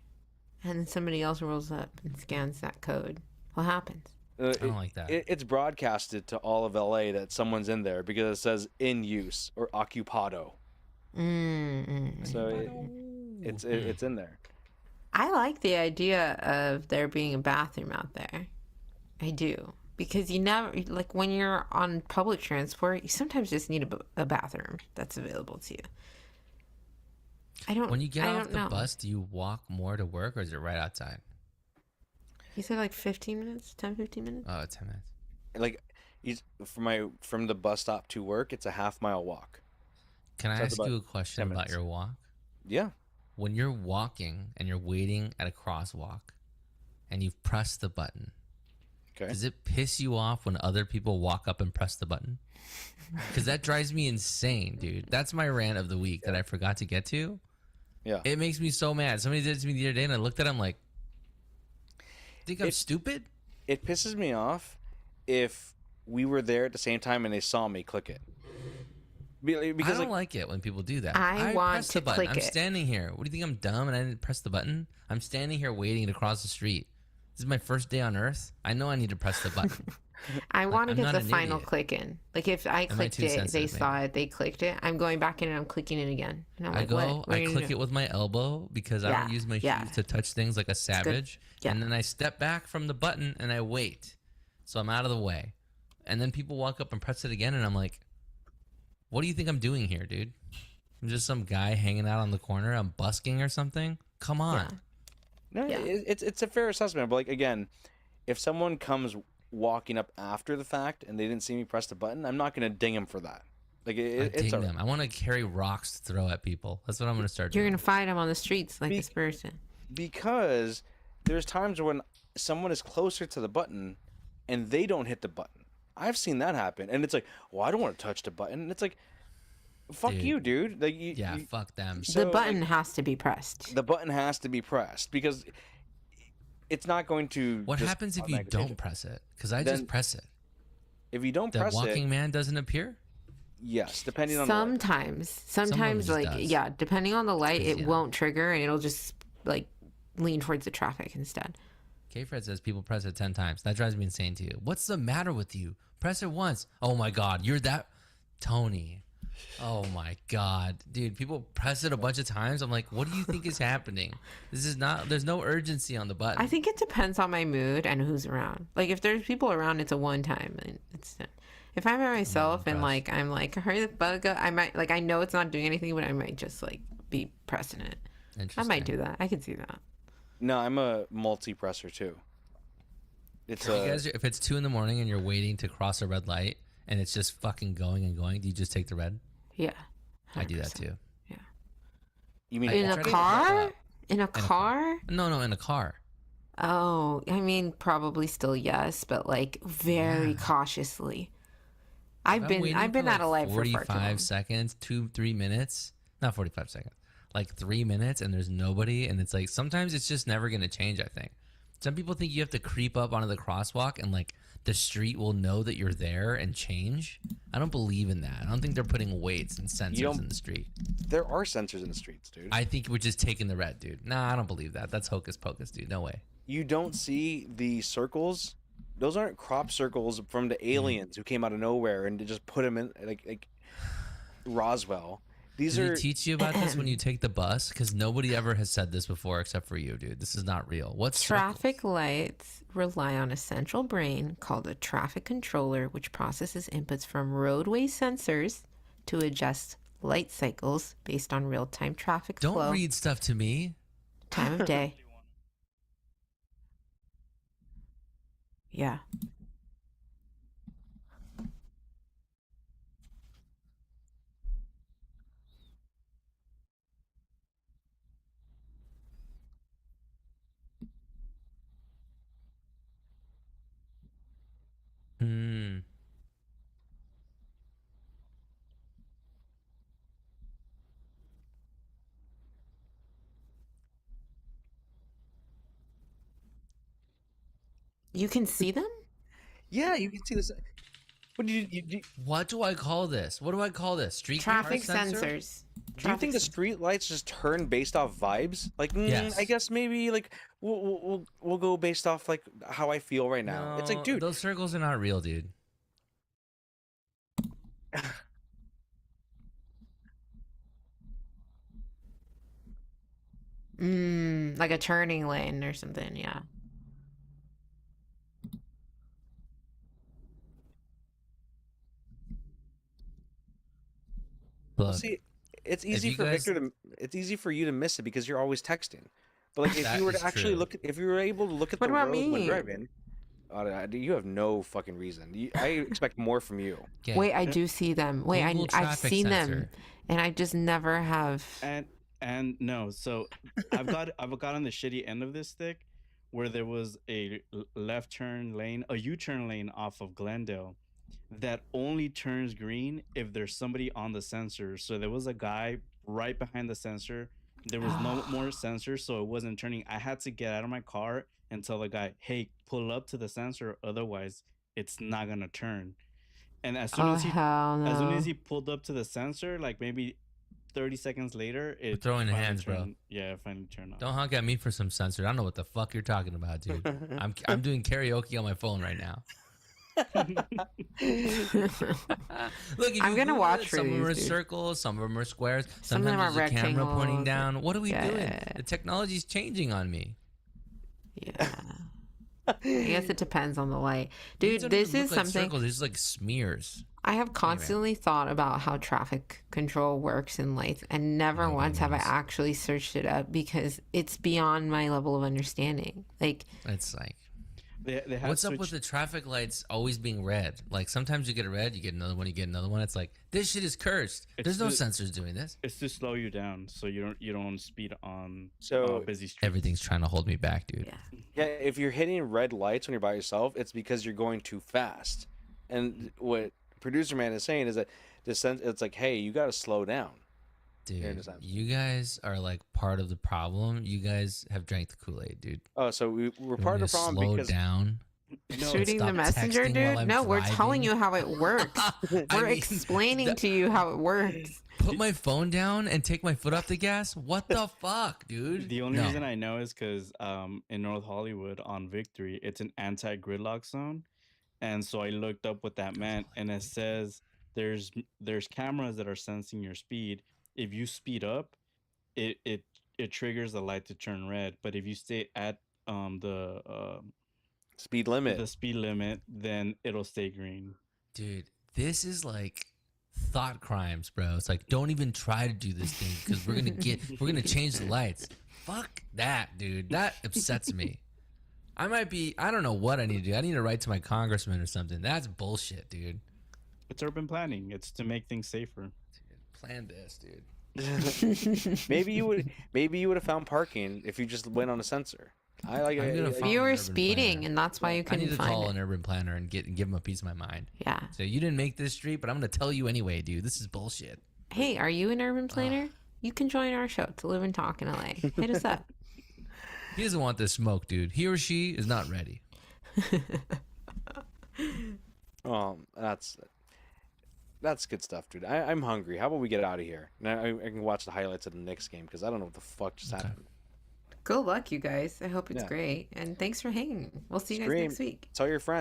and then somebody else rolls up and scans that code, what happens? I don't like that. It's broadcasted to all of LA that someone's in there because it says in use or occupado. So it's in there. I like the idea of there being a bathroom out there. I do. Because you never, like when you're on public transport, you sometimes just need a bathroom that's available to you. When you get I off don't the know. bus, do you walk more to work, or is it right outside? You said like 15 minutes, 10, 15 minutes? Oh, 10 minutes. Like from the bus stop to work, it's a half-mile walk. Can I So that's ask you a about question 10 about minutes. your walk? Yeah. When you're walking and you're waiting at a crosswalk and you've pressed the button, Okay. does it piss you off when other people walk up and press the button? Because that drives me insane, dude. That's my rant of the week that I forgot to get to. Yeah. It makes me so mad. Somebody did it to me the other day, and I looked at him like, think I'm It- stupid? It pisses me off if we were there at the same time and they saw me click it. Because I don't like it when people do that. I want pressed to the button. click I'm it. standing here. What do you think, I'm dumb and I didn't press the button? I'm standing here waiting to cross the street. This is my first day on Earth. I know I need to press the button. I want to I'm get not the an final idiot. click in. Like if I Am I clicked too it, they sensitive, saw it, they clicked it. I'm going back in and I'm clicking it again. And I'm I like, go, what? What are I you click doing? it with my elbow because I Yeah, don't use my yeah. shoes to touch things like a savage. Yeah. And then I step back from the button and I wait. So I'm out of the way. And then people walk up and press it again and I'm like, what do you think I'm doing here, dude? I'm just some guy hanging out on the corner. I'm busking or something. Come on. No, Yeah. it's a fair assessment. But like again, if someone comes walking up after the fact and they didn't see me press the button, I'm not gonna ding them for that. Like I it's ding them. I want to carry rocks to throw at people. That's what I'm going to start You're doing. going to fight them on the streets like Be- this person. because there's times when someone is closer to the button and they don't hit the button. I've seen that happen, and it's like, well, I don't want to touch the button. And it's like, fuck Dude. you, dude. Like Yeah, fuck them. So, the button has to be pressed. the button has to be pressed because it's not going to. What just happens if you automatically change don't it. press it? Because I Then just press it. If you don't The press walking it, man doesn't appear? yes, depending on the light. Sometimes, just like, does. yeah, depending on the light, it yeah. won't trigger and it'll just like lean towards the traffic instead. K-Fred says people press it 10 times. That drives me insane too. What's the matter with you? Press it once. Oh my God, you're that Tony. Oh my God, dude, people press it a bunch of times. I'm like, what do you think is happening? This is not, there's no urgency on the button. I think it depends on my mood and who's around. Like, if there's people around, it's a one time. And it's if I'm by myself and like I'm like, hurry the fuck up, I might like I know it's not doing anything, but I might just like be pressing it. I might do that. I could see that. No, I'm a multi-presser too. It's You guys, if it's 2 a.m. and you're waiting to cross a red light and it's just fucking going and going, do you just take the red? Yeah, I do that 100%. too. Yeah. You mean In I a try to car? pick up. In a car? No, in a car. Oh, I mean, probably still yes, but like very Yeah. cautiously. I've waiting been for, out of light for far too 45 long. seconds, 2-3 minutes, not 45 seconds, like 3 minutes, and there's nobody, and it's like sometimes it's just never gonna change. I think some people think you have to creep up onto the crosswalk and like the street will know that you're there and change. I don't believe in that. I don't think they're putting weights and sensors in the street. there are sensors in the streets, dude. I think we're just taking the red, dude. Nah, I don't believe that. That's hocus pocus, dude. No way. You don't see the circles. Those aren't crop circles from the aliens who came out of nowhere and just put them in like Roswell. These Did are they teach you about this when you take the bus? Because nobody ever has said this before except for you, dude. This is not real. What's Traffic lights rely on a central brain called a traffic controller, which processes inputs from roadway sensors to adjust light cycles based on real-time traffic Don't flow, read stuff to me. time of day. Yeah. Hmm. You can see them? yeah. You can see this. What do What do I call this? What do I call this? Street Traffic camera sensor? sensors. do you think the street lights just turn based off vibes? Like, Yes. I guess maybe like we'll go based off like how I feel right now. It's like, No, dude, those circles are not real, dude. Like a turning lane or something, yeah. Look, see, it's easy you for guys- Victor to. It's easy for you to miss it because you're always texting. But like, if That you were is to actually true. look, if you were able to look at What the about road when me? driving, you have no fucking reason. I expect more from you. okay, Wait, I do see them. Wait, Google I've traffic seen them, sensor. and I just never have. And no, so I've got on the shitty end of this stick, where there was a left turn lane, a U-turn lane off of Glendale, that only turns green if there's somebody on the sensor. So there was a guy right behind the sensor. There was no more sensor, so it wasn't turning. I had to get out of my car and tell the guy, "Hey, pull up to the sensor, otherwise it's not gonna turn." And as soon Oh as he hell as soon no! as he pulled up to the sensor, like maybe 30 seconds later, it throwing finally hands, bro. turned- Yeah, it finally turned on. Don't honk at me for some sensor. I don't know what the fuck you're talking about, dude. I'm doing karaoke on my phone right now. Look, if I'm you gonna Google watch it, for some of them are these, dude. circles, some of them are squares. Some of them Sometimes are there's a camera pointing rectangles. down. What are we doing? Yeah. The technology's changing on me. Yeah. I guess it depends on the light, dude. These don't This even is look like something circles. These are like smears. I have constantly thought about how traffic control works in lights, and never Nobody once have I knows. actually searched it up because it's beyond my level of understanding. Like, It's like, They have what's up with the traffic lights always being red? Like sometimes you get a red, you get another one, you get another one. It's like this shit is cursed. There's no the- sensors doing this. It's to slow you down, so you don't speed on So busy streets. Everything's trying to hold me back, dude. yeah. yeah, if you're hitting red lights when you're by yourself, it's because you're going too fast. And what producer man is saying is that It's like, hey, you got to slow down. Dude, understand. you guys are like part of the problem. You guys have drank the Kool-Aid, dude. Oh, so we're You want part me of the to problem slow because down. No, Shooting the stop messenger, texting while dude. I'm No, we're telling driving. you how it works. I We're mean, explaining to you how it works. Put my phone down and take my foot off the gas. What the fuck, dude? the only No. reason I know is because in North Hollywood on Victory, it's an anti-gridlock zone, and so I looked up what that meant, and it says there's cameras that are sensing your speed. If you speed up, it triggers the light to turn red, but if you stay at speed limit. the speed limit, then it'll stay green. Dude, this is like thought crimes, bro. It's like, don't even try to do this thing because we're gonna change the lights. Fuck that, dude. That upsets me. I don't know what I need to do. I need to write to my congressman or something. That's bullshit, dude. It's urban planning. It's to make things safer. Plan this, dude. maybe you would have found parking if you just went on a sensor. I like I'm gonna it. find You an were urban speeding, planner. and that's why you I couldn't need to find call it. an urban planner and give him a piece of my mind. Yeah. So you didn't make this street, but I'm gonna tell you anyway, dude. This is bullshit. Hey, are you an urban planner? You can join our show to live and talk in LA. Hit us up. He doesn't want this smoke, dude. He or she is not ready. That's good stuff, dude. I'm hungry. How about we get out of here? Now I can watch the highlights of the Knicks game because I don't know what the fuck just happened. Good luck, you guys. I hope it's Yeah. great. And thanks for hanging. We'll see you guys Scream. next week. Tell your friends.